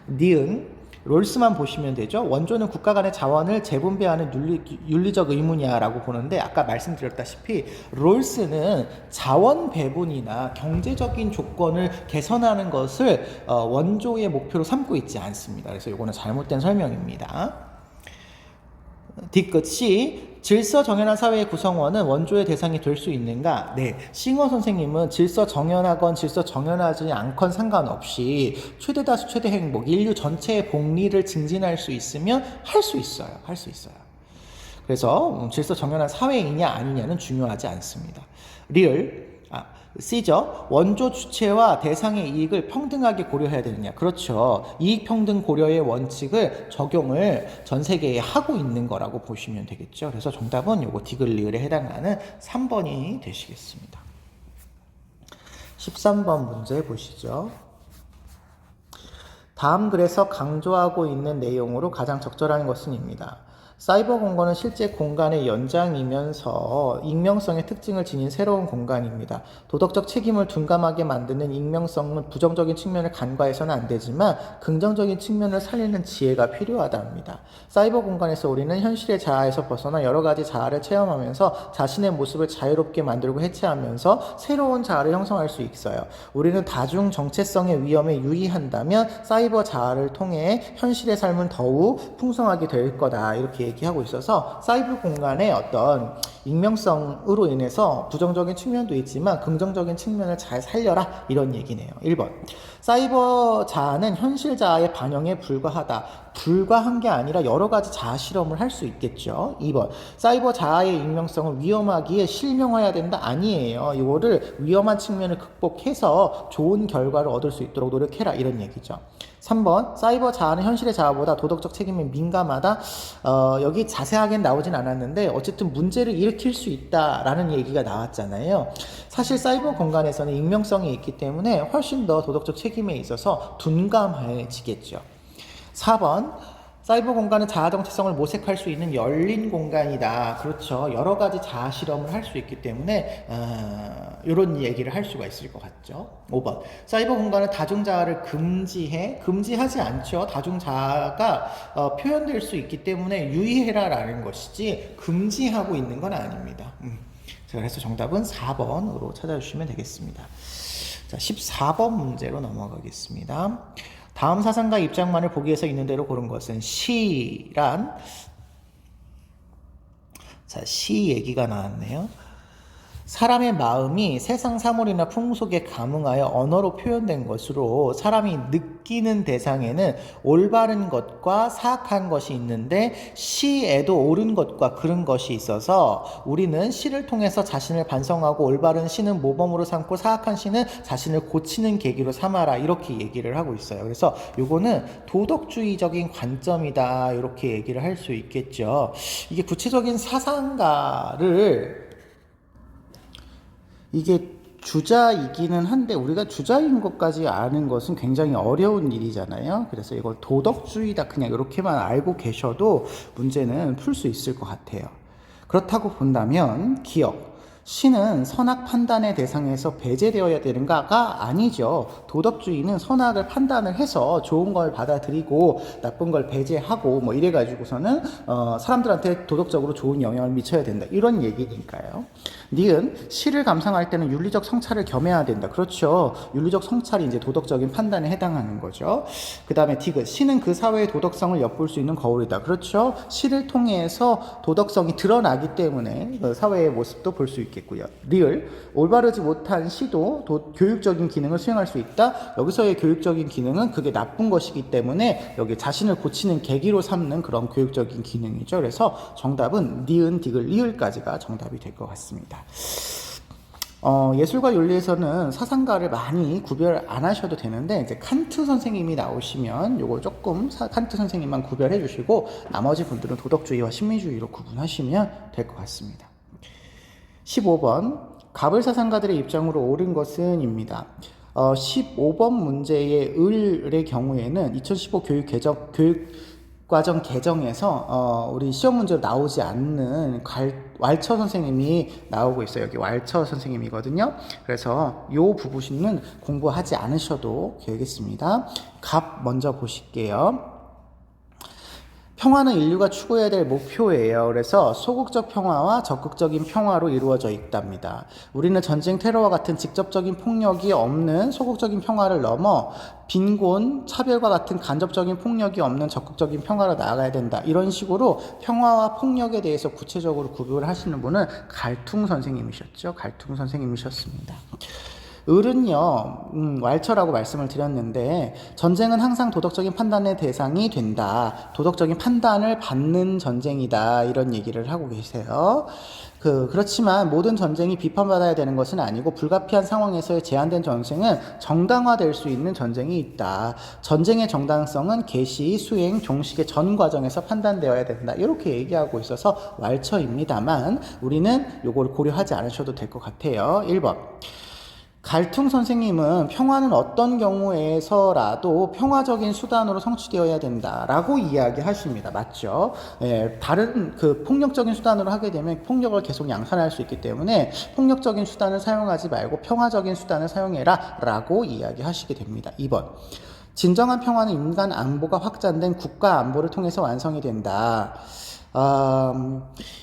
니은 롤스만 보시면 되죠. 원조는 국가 간의 자원을 재분배하는 윤리적 의무냐라고 보는데 아까 말씀드렸다시피 롤스는 자원 배분이나 경제적인 조건을 개선하는 것을 원조의 목표로 삼고 있지 않습니다. 그래서 이거는 잘못된 설명입니다. 뒤끝 C 질서 정연한 사회의 구성원은 원조의 대상이 될 수 있는가? 네, 싱어 선생님은 질서 정연하건 질서 정연하지 않건 상관없이 최대다수 최대 행복, 인류 전체의 복리를 증진할 수 있으면 할 수 있어요. 그래서 질서 정연한 사회이냐 아니냐는 중요하지 않습니다. 리을 C죠. 원조 주체와 대상의 이익을 평등하게 고려해야 되느냐. 그렇죠. 이익평등 고려의 원칙을 적용을 전 세계에 하고 있는 거라고 보시면 되겠죠. 그래서 정답은 요거 디글리을에 해당하는 3번이 되시겠습니다. 13번 문제 보시죠. 다음 글에서 강조하고 있는 내용으로 가장 적절한 것은입니다. 사이버 공간은 실제 공간의 연장이면서 익명성의 특징을 지닌 새로운 공간입니다. 도덕적 책임을 둔감하게 만드는 익명성은 부정적인 측면을 간과해서는 안 되지만 긍정적인 측면을 살리는 지혜가 필요하다 합니다. 사이버 공간에서 우리는 현실의 자아에서 벗어나 여러 가지 자아를 체험하면서 자신의 모습을 자유롭게 만들고 해체하면서 새로운 자아를 형성할 수 있어요. 우리는 다중 정체성의 위험에 유의한다면 사이버 자아를 통해 현실의 삶은 더욱 풍성하게 될 거다. 이렇게 얘기하고 있어서 사이버 공간의 어떤 익명성으로 인해서 부정적인 측면도 있지만 긍정적인 측면을 잘 살려라 이런 얘기네요. 1번 사이버 자아는 현실 자아의 반영에 불과한 게 아니라 여러 가지 자아 실험을 할 수 있겠죠. 2번 사이버 자아의 익명성을 위험하기에 실명화해야 된다? 아니에요. 이거를 위험한 측면을 극복해서 좋은 결과를 얻을 수 있도록 노력해라 이런 얘기죠. 3번 사이버 자아는 현실의 자아보다 도덕적 책임에 민감하다. 여기 자세하게 나오진 않았는데 어쨌든 문제를 일으킬 수 있다라는 얘기가 나왔잖아요. 사실 사이버 공간에서는 익명성이 있기 때문에 훨씬 더 도덕적 책임에 있어서 둔감해지겠죠. 4번 사이버 공간은 자아 정체성을 모색할 수 있는 열린 공간이다. 그렇죠. 여러 가지 자아 실험을 할 수 있기 때문에 이런 얘기를 할 수가 있을 것 같죠. 5번 사이버 공간은 다중자아를 금지하지 않죠. 다중자아가 표현될 수 있기 때문에 유의해라라는 것이지 금지하고 있는 건 아닙니다. 그래서 정답은 4번으로 찾아주시면 되겠습니다. 자, 14번 문제로 넘어가겠습니다. 다음 사상가 입장만을 보기 위해서 있는 대로 고른 것은 시란 시 얘기가 나왔네요. 사람의 마음이 세상 사물이나 풍속에 감응하여 언어로 표현된 것으로 사람이 느끼는 대상에는 올바른 것과 사악한 것이 있는데 시에도 옳은 것과 그른 것이 있어서 우리는 시를 통해서 자신을 반성하고 올바른 시는 모범으로 삼고 사악한 시는 자신을 고치는 계기로 삼아라 이렇게 얘기를 하고 있어요. 그래서 요거는 도덕주의적인 관점이다 이렇게 얘기를 할 수 있겠죠. 이게 구체적인 사상가를 이게 주자이기는 한데 우리가 주자인 것까지 아는 것은 굉장히 어려운 일이잖아요. 그래서 이걸 도덕주의다 그냥 이렇게만 알고 계셔도 문제는 풀 수 있을 것 같아요. 그렇다고 본다면 기억 시는 선악 판단의 대상에서 배제되어야 되는가가 아니죠. 도덕주의는 선악을 판단을 해서 좋은 걸 받아들이고 나쁜 걸 배제하고 뭐 이래가지고서는 사람들한테 도덕적으로 좋은 영향을 미쳐야 된다 이런 얘기니까요. 니은 시를 감상할 때는 윤리적 성찰을 겸해야 된다. 그렇죠. 윤리적 성찰이 이제 도덕적인 판단에 해당하는 거죠. 그 다음에 디귿 시는 그 사회의 도덕성을 엿볼 수 있는 거울이다. 그렇죠. 시를 통해서 도덕성이 드러나기 때문에 사회의 모습도 볼 수 있겠고요. 리을 올바르지 못한 시도 교육적인 기능을 수행할 수 있다. 여기서의 교육적인 기능은 그게 나쁜 것이기 때문에 여기 자신을 고치는 계기로 삼는 그런 교육적인 기능이죠. 그래서 정답은 니은, 디귿, 리을까지가 정답이 될 것 같습니다. 예술과 윤리에서는 사상가를 많이 구별 안 하셔도 되는데, 이제 칸트 선생님이 나오시면 요거 조금 칸트 선생님만 구별해 주시고, 나머지 분들은 도덕주의와 심리주의로 구분하시면 될 것 같습니다. 15번, 가불 사상가들의 입장으로 옳은 것은 입니다. 15번 문제의 을의 경우에는 2015 교육과정 개정에서 우리 시험 문제로 나오지 않는 왈처 선생님이 나오고 있어요. 여기 왈처 선생님이거든요. 그래서 이 부분은 공부하지 않으셔도 되겠습니다. 갑 먼저 보실게요. 평화는 인류가 추구해야 될 목표예요. 그래서 소극적 평화와 적극적인 평화로 이루어져 있답니다. 우리는 전쟁, 테러와 같은 직접적인 폭력이 없는 소극적인 평화를 넘어 빈곤, 차별과 같은 간접적인 폭력이 없는 적극적인 평화로 나아가야 된다. 이런 식으로 평화와 폭력에 대해서 구체적으로 구별을 하시는 분은 갈퉁 선생님이셨죠. 갈퉁 선생님이셨습니다. 을은요, 왈처라고 말씀을 드렸는데, 전쟁은 항상 도덕적인 판단의 대상이 된다. 도덕적인 판단을 받는 전쟁이다. 이런 얘기를 하고 계세요. 그렇지만 모든 전쟁이 비판받아야 되는 것은 아니고, 불가피한 상황에서의 제한된 전쟁은 정당화될 수 있는 전쟁이 있다. 전쟁의 정당성은 개시, 수행, 종식의 전 과정에서 판단되어야 된다. 이렇게 얘기하고 있어서 왈처입니다만, 우리는 요걸 고려하지 않으셔도 될 것 같아요. 1번. 갈퉁 선생님은 평화는 어떤 경우에서라도 평화적인 수단으로 성취되어야 된다라고 이야기하십니다. 맞죠? 다른 폭력적인 수단으로 하게 되면 폭력을 계속 양산할 수 있기 때문에 폭력적인 수단을 사용하지 말고 평화적인 수단을 사용해라 라고 이야기하시게 됩니다. 2번. 진정한 평화는 인간 안보가 확장된 국가 안보를 통해서 완성이 된다.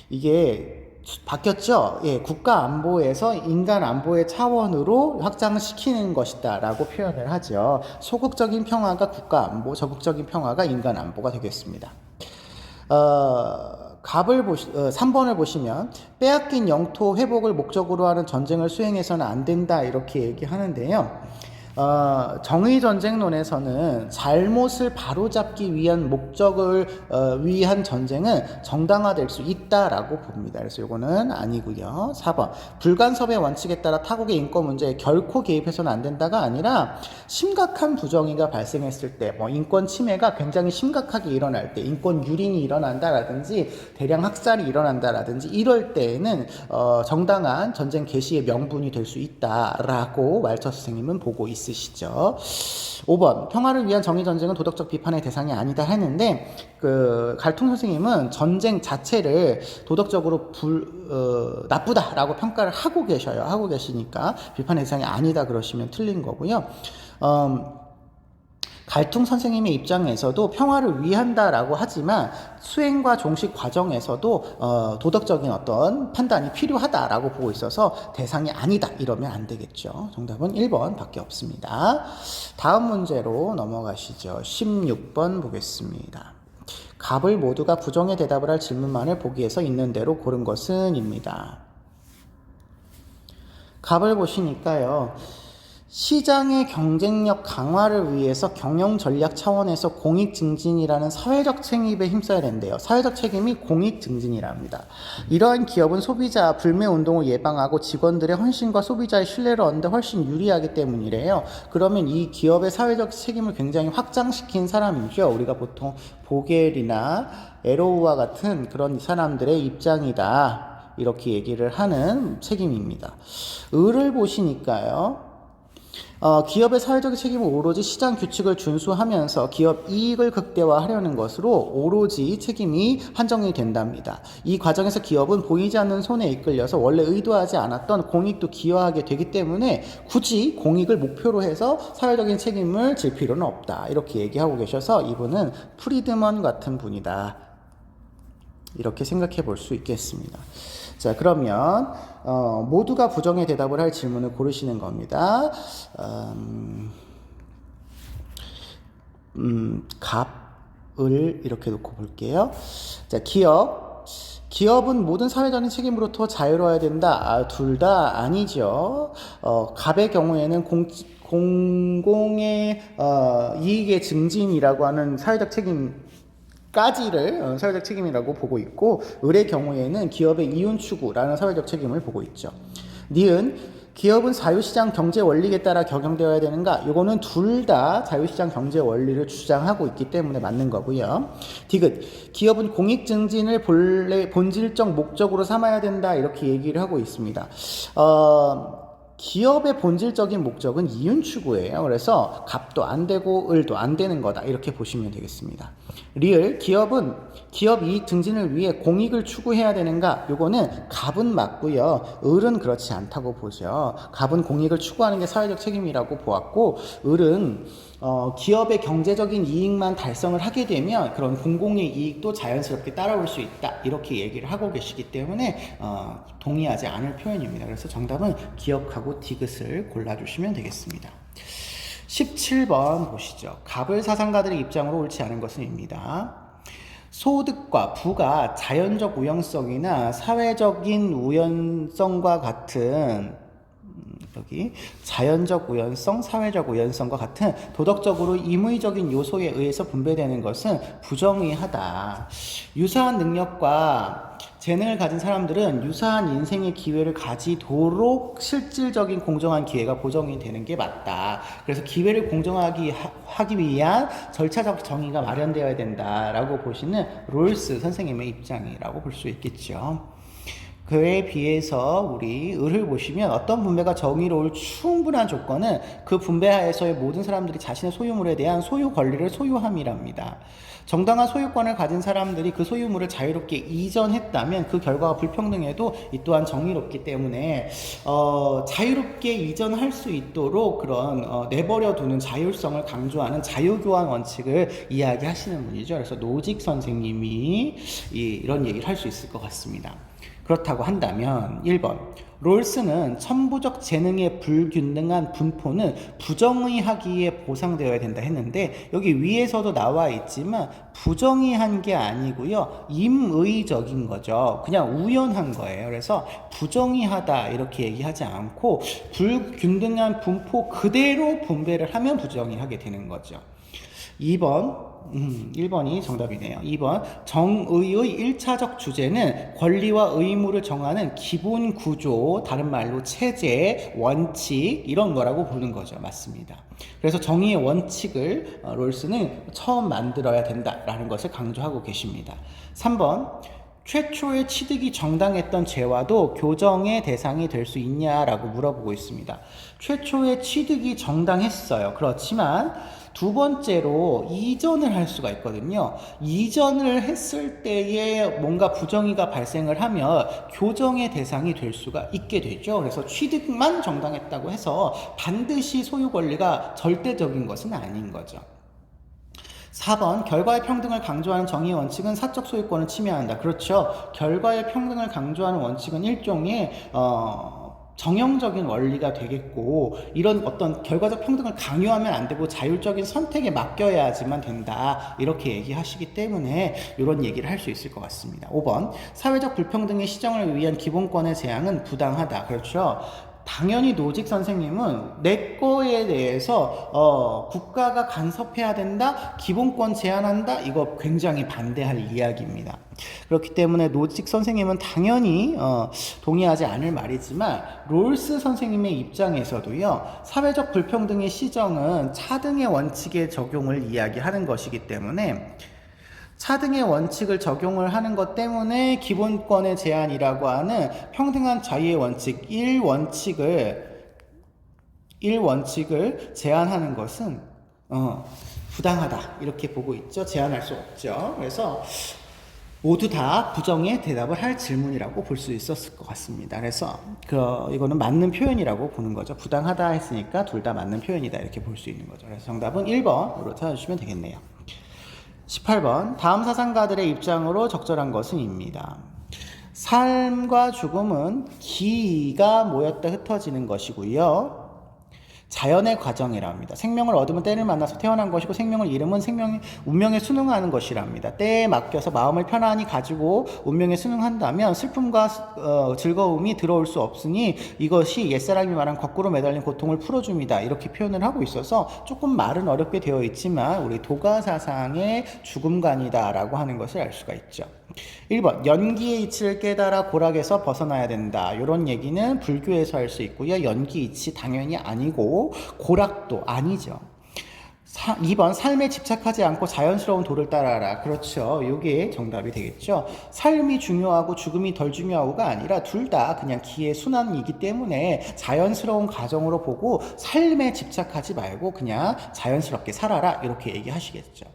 이게 바뀌었죠? 국가 안보에서 인간 안보의 차원으로 확장시키는 것이다 라고 표현을 하죠. 소극적인 평화가 국가 안보, 적극적인 평화가 인간 안보가 되겠습니다. 3번을 보시면 빼앗긴 영토 회복을 목적으로 하는 전쟁을 수행해서는 안 된다 이렇게 얘기하는데요. 정의전쟁론에서는 잘못을 바로잡기 위한 목적을 위한 전쟁은 정당화될 수 있다라고 봅니다. 그래서 이거는 아니고요. 4번 불간섭의 원칙에 따라 타국의 인권 문제에 결코 개입해서는 안 된다가 아니라 심각한 부정의가 발생했을 때, 인권 침해가 굉장히 심각하게 일어날 때, 인권 유린이 일어난다라든지 대량 학살이 일어난다라든지 이럴 때에는 정당한 전쟁 개시의 명분이 될 수 있다라고 왈처 선생님은 보고 있습니다. 있으시죠. 5번 평화를 위한 정의전쟁은 도덕적 비판의 대상이 아니다 했는데 갈퉁 선생님은 전쟁 자체를 도덕적으로 나쁘다라고 평가를 하고 계셔요. 하고 계시니까 비판의 대상이 아니다 그러시면 틀린 거고요. 갈퉁 선생님의 입장에서도 평화를 위한다라고 하지만 수행과 종식 과정에서도 도덕적인 어떤 판단이 필요하다라고 보고 있어서 대상이 아니다 이러면 안 되겠죠. 정답은 1번 밖에 없습니다. 다음 문제로 넘어가시죠. 16번 보겠습니다. 갑을 모두가 부정의 대답을 할 질문만을 보기에서 있는 대로 고른 것은 입니다. 갑을 보시니까요. 시장의 경쟁력 강화를 위해서 경영 전략 차원에서 공익 증진이라는 사회적 책임에 힘써야 된대요. 사회적 책임이 공익 증진이랍니다. 이러한 기업은 소비자 불매 운동을 예방하고 직원들의 헌신과 소비자의 신뢰를 얻는 데 훨씬 유리하기 때문이래요. 그러면 이 기업의 사회적 책임을 굉장히 확장시킨 사람이죠. 우리가 보통 보겔이나 에로우와 같은 그런 사람들의 입장이다. 이렇게 얘기를 하는 책임입니다. 을을 보시니까요. 기업의 사회적 책임은 오로지 시장 규칙을 준수하면서 기업 이익을 극대화하려는 것으로 오로지 책임이 한정이 된답니다. 이 과정에서 기업은 보이지 않는 손에 이끌려서 원래 의도하지 않았던 공익도 기여하게 되기 때문에 굳이 공익을 목표로 해서 사회적인 책임을 질 필요는 없다. 이렇게 얘기하고 계셔서 이분은 프리드먼 같은 분이다. 이렇게 생각해 볼 수 있겠습니다. 자, 그러면 모두가 부정의 대답을 할 질문을 고르시는 겁니다. 갑을 이렇게 놓고 볼게요. 자, 기업은 모든 사회적인 책임으로부터 자유로워야 된다. 둘 다 아니죠. 갑의 경우에는 공공의 이익의 증진이라고 하는 사회적 책임 까지를 사회적 책임이라고 보고 있고 을의 경우에는 기업의 이윤 추구라는 사회적 책임을 보고 있죠. 니은 기업은 자유시장 경제 원리에 따라 경영되어야 되는가? 요거는 둘 다 자유시장 경제 원리를 주장하고 있기 때문에 맞는 거고요. 디귿, 기업은 공익 증진을 본질적 목적으로 삼아야 된다. 이렇게 얘기를 하고 있습니다. 기업의 본질적인 목적은 이윤 추구예요. 그래서 갑도 안 되고 을도 안 되는 거다. 이렇게 보시면 되겠습니다. 리을, 기업은 기업 이익 증진을 위해 공익을 추구해야 되는가? 요거는 갑은 맞고요. 을은 그렇지 않다고 보죠. 갑은 공익을 추구하는 게 사회적 책임이라고 보았고, 을은 기업의 경제적인 이익만 달성을 하게 되면 그런 공공의 이익도 자연스럽게 따라올 수 있다. 이렇게 얘기를 하고 계시기 때문에 동의하지 않을 표현입니다. 그래서 정답은 기억하고 디귿을 골라주시면 되겠습니다. 17번 보시죠. 갑을 사상가들의 입장으로 옳지 않은 것은입니다. 소득과 부가 자연적 우연성이나 사회적인 우연성과 같은 여기 자연적 우연성, 사회적 우연성과 같은 도덕적으로 임의적인 요소에 의해서 분배되는 것은 부정의하다. 유사한 능력과 재능을 가진 사람들은 유사한 인생의 기회를 가지도록 실질적인 공정한 기회가 보장이 되는 게 맞다. 그래서 기회를 공정하기 하기 위한 절차적 정의가 마련되어야 된다라고 보시는 롤스 선생님의 입장이라고 볼 수 있겠죠. 그에 비해서 우리 을을 보시면 어떤 분배가 정의로울 충분한 조건은 그 분배하에서의 모든 사람들이 자신의 소유물에 대한 소유 권리를 소유함이랍니다. 정당한 소유권을 가진 사람들이 그 소유물을 자유롭게 이전했다면 그 결과가 불평등해도 이 또한 정의롭기 때문에 자유롭게 이전할 수 있도록 그런 내버려 두는 자율성을 강조하는 자유교환 원칙을 이야기하시는 분이죠. 그래서 노직 선생님이 이런 얘기를 할 수 있을 것 같습니다. 그렇다고 한다면 1번, 롤스는 천부적 재능의 불균등한 분포는 부정의하기에 보상되어야 된다 했는데 여기 위에서도 나와 있지만 부정의한 게 아니고요, 임의적인 거죠. 그냥 우연한 거예요. 그래서 부정의하다 이렇게 얘기하지 않고 불균등한 분포 그대로 분배를 하면 부정의하게 되는 거죠. 1번이 정답이네요. 2번, 정의의 1차적 주제는 권리와 의무를 정하는 기본 구조, 다른 말로 체제, 원칙 이런 거라고 보는 거죠. 맞습니다. 그래서 정의의 원칙을 롤스는 처음 만들어야 된다라는 것을 강조하고 계십니다. 3번, 최초의 취득이 정당했던 죄와도 교정의 대상이 될 수 있냐라고 물어보고 있습니다. 최초의 취득이 정당했어요. 그렇지만 두 번째로 이전을 할 수가 있거든요. 이전을 했을 때에 뭔가 부정의가 발생을 하면 교정의 대상이 될 수가 있게 되죠. 그래서 취득만 정당했다고 해서 반드시 소유 권리가 절대적인 것은 아닌 거죠. 4번, 결과의 평등을 강조하는 정의 원칙은 사적 소유권을 침해한다. 그렇죠. 결과의 평등을 강조하는 원칙은 일종의 정형적인 원리가 되겠고, 이런 어떤 결과적 평등을 강요하면 안 되고 자율적인 선택에 맡겨야지만 된다 이렇게 얘기하시기 때문에 이런 얘기를 할 수 있을 것 같습니다. 5번, 사회적 불평등의 시정을 위한 기본권의 제한은 부당하다. 그렇죠. 당연히 노직 선생님은 내 거에 대해서 국가가 간섭해야 된다, 기본권 제한한다, 이거 굉장히 반대할 이야기입니다. 그렇기 때문에 노직 선생님은 당연히 동의하지 않을 말이지만 롤스 선생님의 입장에서도요, 사회적 불평등의 시정은 차등의 원칙의 적용을 이야기하는 것이기 때문에 차등의 원칙을 적용을 하는 것 때문에 기본권의 제한이라고 하는 평등한 자유의 원칙 1원칙을 제한하는 것은 부당하다 이렇게 보고 있죠. 제한할 수 없죠. 그래서 모두 다 부정의 대답을 할 질문이라고 볼 수 있었을 것 같습니다. 그래서 이거는 맞는 표현이라고 보는 거죠. 부당하다 했으니까 둘 다 맞는 표현이다 이렇게 볼 수 있는 거죠. 그래서 정답은 1번으로 찾아주시면 되겠네요. 18번, 다음 사상가들의 입장으로 적절한 것은 입니다. 삶과 죽음은 기가 모였다 흩어지는 것이고요. 자연의 과정이랍니다. 생명을 얻으면 때를 만나서 태어난 것이고 생명을 잃으면 생명이 운명에 순응하는 것이랍니다. 때에 맡겨서 마음을 편안히 가지고 운명에 순응한다면 슬픔과 즐거움이 들어올 수 없으니 이것이 옛사람이 말한 거꾸로 매달린 고통을 풀어줍니다. 이렇게 표현을 하고 있어서 조금 말은 어렵게 되어 있지만 우리 도가 사상의 죽음관이다라고 하는 것을 알 수가 있죠. 1번 연기의 이치를 깨달아 고락에서 벗어나야 된다. 이런 얘기는 불교에서 할 수 있고요. 연기 이치 당연히 아니고 고락도 아니죠. 2번 삶에 집착하지 않고 자연스러운 도를 따라라. 그렇죠. 이게 정답이 되겠죠. 삶이 중요하고 죽음이 덜 중요하고가 아니라 둘 다 그냥 기의 순환이기 때문에 자연스러운 과정으로 보고 삶에 집착하지 말고 그냥 자연스럽게 살아라. 이렇게 얘기하시겠죠.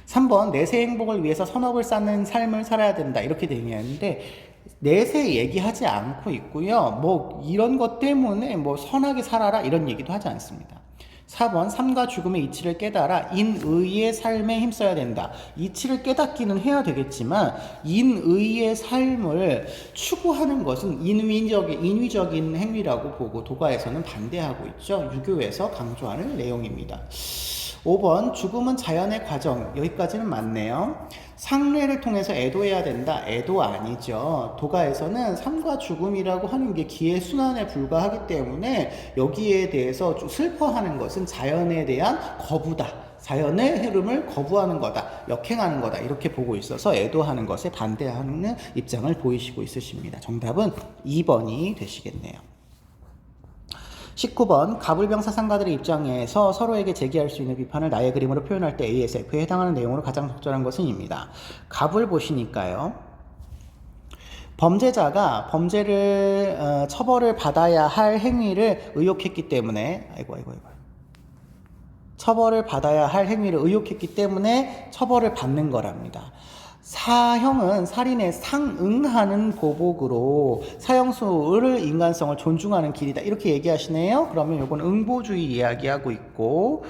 3번 내세 행복을 위해서 선업을 쌓는 삶을 살아야 된다. 이렇게 되는데 내세 얘기하지 않고 있고요. 뭐 이런 것 때문에 뭐 선하게 살아라 이런 얘기도 하지 않습니다. 4번 삶과 죽음의 이치를 깨달아 인의의 삶에 힘써야 된다. 이치를 깨닫기는 해야 되겠지만 인의의 삶을 추구하는 것은 인위적인 행위라고 보고 도가에서는 반대하고 있죠. 유교에서 강조하는 내용입니다. 5번 죽음은 자연의 과정. 여기까지는 맞네요. 상례를 통해서 애도해야 된다. 애도 아니죠. 도가에서는 삶과 죽음이라고 하는 게 기의 순환에 불과하기 때문에 여기에 대해서 좀 슬퍼하는 것은 자연에 대한 거부다. 자연의 흐름을 거부하는 거다. 역행하는 거다. 이렇게 보고 있어서 애도하는 것에 반대하는 입장을 보이시고 있으십니다. 정답은 2번이 되시겠네요. 19번 가불병 사상가들의 입장에서 서로에게 제기할 수 있는 비판을 나의 그림으로 표현할 때 ASF에 해당하는 내용으로 가장 적절한 것은 입니다. 갑을 보시니까요. 범죄자가 범죄를 처벌을 받아야 할 행위를 의혹했기 때문에 처벌을 받아야 할 행위를 의혹했기 때문에 처벌을 받는 거랍니다. 사형은 살인에 상응하는 보복으로 사형수를 인간성을 존중하는 길이다. 이렇게 얘기하시네요. 그러면 이건 응보주의 이야기하고 있고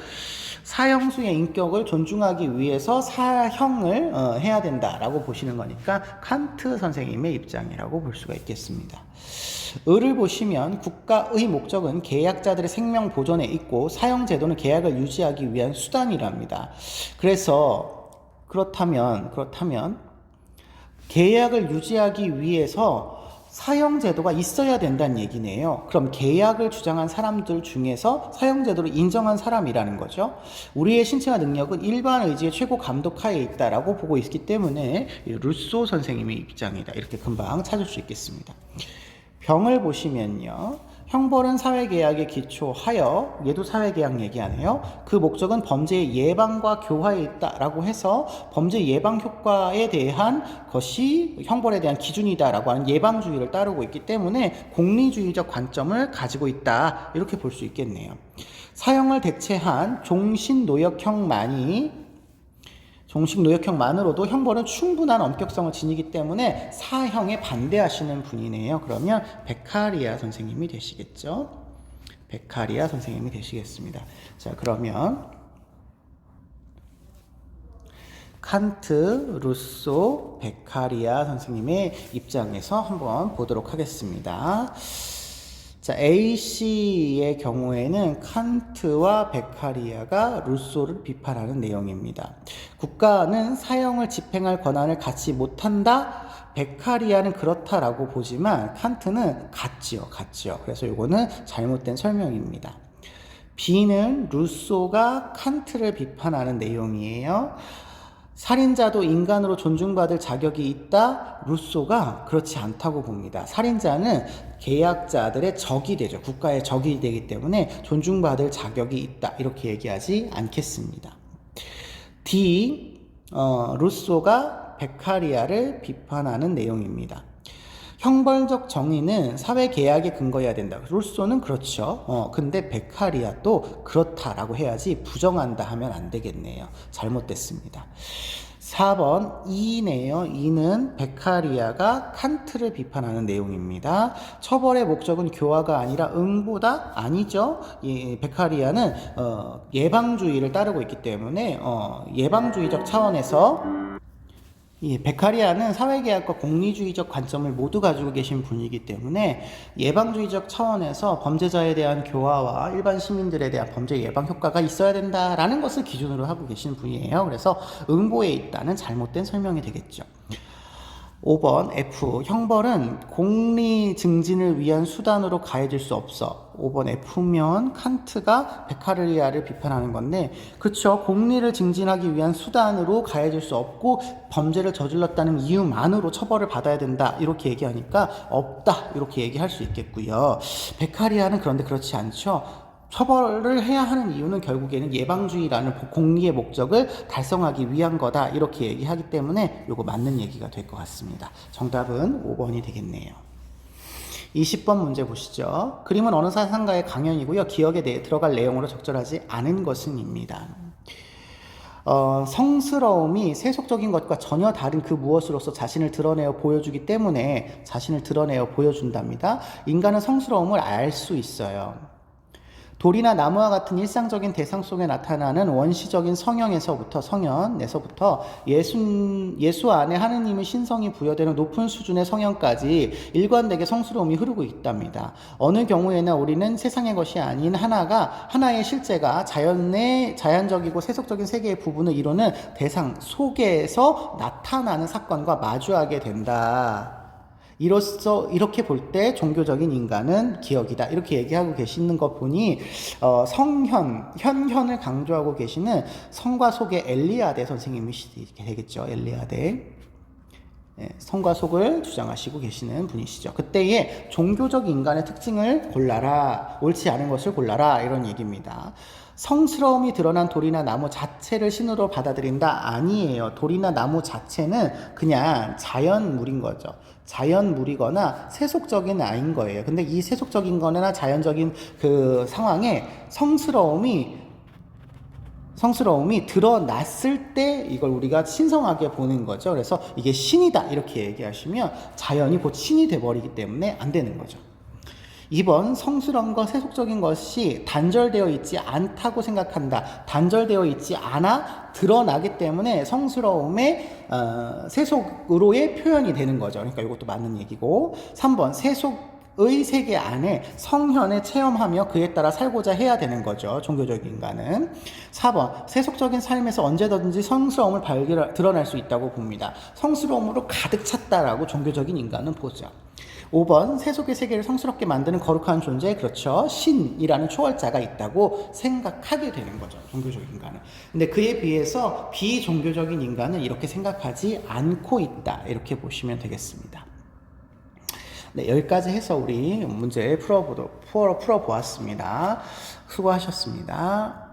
사형수의 인격을 존중하기 위해서 사형을 해야 된다라고 보시는 거니까 칸트 선생님의 입장이라고 볼 수가 있겠습니다. 을을 보시면 국가의 목적은 계약자들의 생명 보존에 있고 사형제도는 계약을 유지하기 위한 수단이랍니다. 그래서 그렇다면 계약을 유지하기 위해서 사형제도가 있어야 된다는 얘기네요. 그럼 계약을 주장한 사람들 중에서 사형제도를 인정한 사람이라는 거죠. 우리의 신체와 능력은 일반 의지의 최고 감독하에 있다라고 보고 있기 때문에 루소 선생님의 입장이다. 이렇게 금방 찾을 수 있겠습니다. 병을 보시면요. 형벌은 사회계약에 기초하여, 얘도 사회계약 얘기하네요. 그 목적은 범죄의 예방과 교화에 있다라고 해서 범죄 예방 효과에 대한 것이 형벌에 대한 기준이다라고 하는 예방주의를 따르고 있기 때문에 공리주의적 관점을 가지고 있다. 이렇게 볼 수 있겠네요. 사형을 대체한 종식노역형만으로도 형벌은 충분한 엄격성을 지니기 때문에 사형에 반대하시는 분이네요. 그러면 베카리아 선생님이 되시겠죠? 베카리아 선생님이 되시겠습니다. 자, 그러면 칸트, 루소, 베카리아 선생님의 입장에서 한번 보도록 하겠습니다. 자, A씨의 경우에는 칸트와 베카리아가 루소를 비판하는 내용입니다. 국가는 사형을 집행할 권한을 갖지 못한다. 베카리아는 그렇다라고 보지만 칸트는 같지요. 그래서 이거는 잘못된 설명입니다. B는 루소가 칸트를 비판하는 내용이에요. 살인자도 인간으로 존중받을 자격이 있다. 루소가 그렇지 않다고 봅니다. 살인자는 계약자들의 적이 되죠. 국가의 적이 되기 때문에 존중받을 자격이 있다. 이렇게 얘기하지 않겠습니다. D, 루소가 베카리아를 비판하는 내용입니다. 형벌적 정의는 사회계약에 근거해야 된다. 루소는 그렇죠. 근데 베카리아도 그렇다라고 해야지 부정한다 하면 안 되겠네요. 잘못됐습니다. 4번 E네요. E는 베카리아가 칸트를 비판하는 내용입니다. 처벌의 목적은 교화가 아니라 응보다? 아니죠. 베카리아는 예방주의를 따르고 있기 때문에 예방주의적 차원에서 이 베카리아는 사회계약과 공리주의적 관점을 모두 가지고 계신 분이기 때문에 예방주의적 차원에서 범죄자에 대한 교화와 일반 시민들에 대한 범죄 예방 효과가 있어야 된다라는 것을 기준으로 하고 계신 분이에요. 그래서 응보에 있다는 잘못된 설명이 되겠죠. 5번 F. 형벌은 공리 증진을 위한 수단으로 가해질 수 없어. 5번 F면 칸트가 베카리아를 비판하는 건데, 그렇죠. 공리를 증진하기 위한 수단으로 가해질 수 없고 범죄를 저질렀다는 이유만으로 처벌을 받아야 된다 이렇게 얘기하니까 없다 이렇게 얘기할 수 있겠고요. 베카리아는 그런데 그렇지 않죠. 처벌을 해야 하는 이유는 결국에는 예방주의라는 공리의 목적을 달성하기 위한 거다 이렇게 얘기하기 때문에 이거 맞는 얘기가 될 것 같습니다. 정답은 5번이 되겠네요. 20번 문제 보시죠. 그림은 어느 사상가의 강연이고요. 기억에 들어갈 내용으로 적절하지 않은 것은입니다. 성스러움이 세속적인 것과 전혀 다른 그 무엇으로서 자신을 드러내어 보여주기 때문에 자신을 드러내어 보여준답니다. 인간은 성스러움을 알 수 있어요. 돌이나 나무와 같은 일상적인 대상 속에 나타나는 원시적인 성형에서부터 예수 안에 하느님의 신성이 부여되는 높은 수준의 성형까지 일관되게 성스러움이 흐르고 있답니다. 어느 경우에나 우리는 세상의 것이 아닌 하나의 실제가 자연적이고 세속적인 세계의 부분을 이루는 대상 속에서 나타나는 사건과 마주하게 된다. 이렇게 볼 때 종교적인 인간은 기억이다 이렇게 얘기하고 계시는 것 보니 현현을 강조하고 계시는 성과 속의 엘리아데 선생님이 되겠죠. 엘리아데. 네, 성과 속을 주장하시고 계시는 분이시죠. 그때의 종교적 인간의 특징을 골라라, 옳지 않은 것을 골라라 이런 얘기입니다. 성스러움이 드러난 돌이나 나무 자체를 신으로 받아들인다? 아니에요. 돌이나 나무 자체는 그냥 자연물인 거죠. 자연물이거나 세속적인 아인 거예요. 근데 이 세속적인 거나 자연적인 그 상황에 성스러움이 드러났을 때 이걸 우리가 신성하게 보는 거죠. 그래서 이게 신이다 이렇게 얘기하시면 자연이 곧 신이 돼버리기 때문에 안 되는 거죠. 2번 성스러움과 세속적인 것이 단절되어 있지 않다고 생각한다. 단절되어 있지 않아 드러나기 때문에 성스러움의 세속으로의 표현이 되는 거죠. 그러니까 이것도 맞는 얘기고. 3번 세속의 세계 안에 성현에 체험하며 그에 따라 살고자 해야 되는 거죠. 종교적 인간은. 4번 세속적인 삶에서 언제든지 성스러움을 드러날 수 있다고 봅니다. 성스러움으로 가득 찼다라고 종교적인 인간은 보죠. 5번 세속의 세계를 성스럽게 만드는 거룩한 존재, 그렇죠. 신이라는 초월자가 있다고 생각하게 되는 거죠. 종교적 인간은. 근데 그에 비해서 비종교적인 인간은 이렇게 생각하지 않고 있다. 이렇게 보시면 되겠습니다. 네, 여기까지 해서 우리 문제 풀어보았습니다. 수고하셨습니다.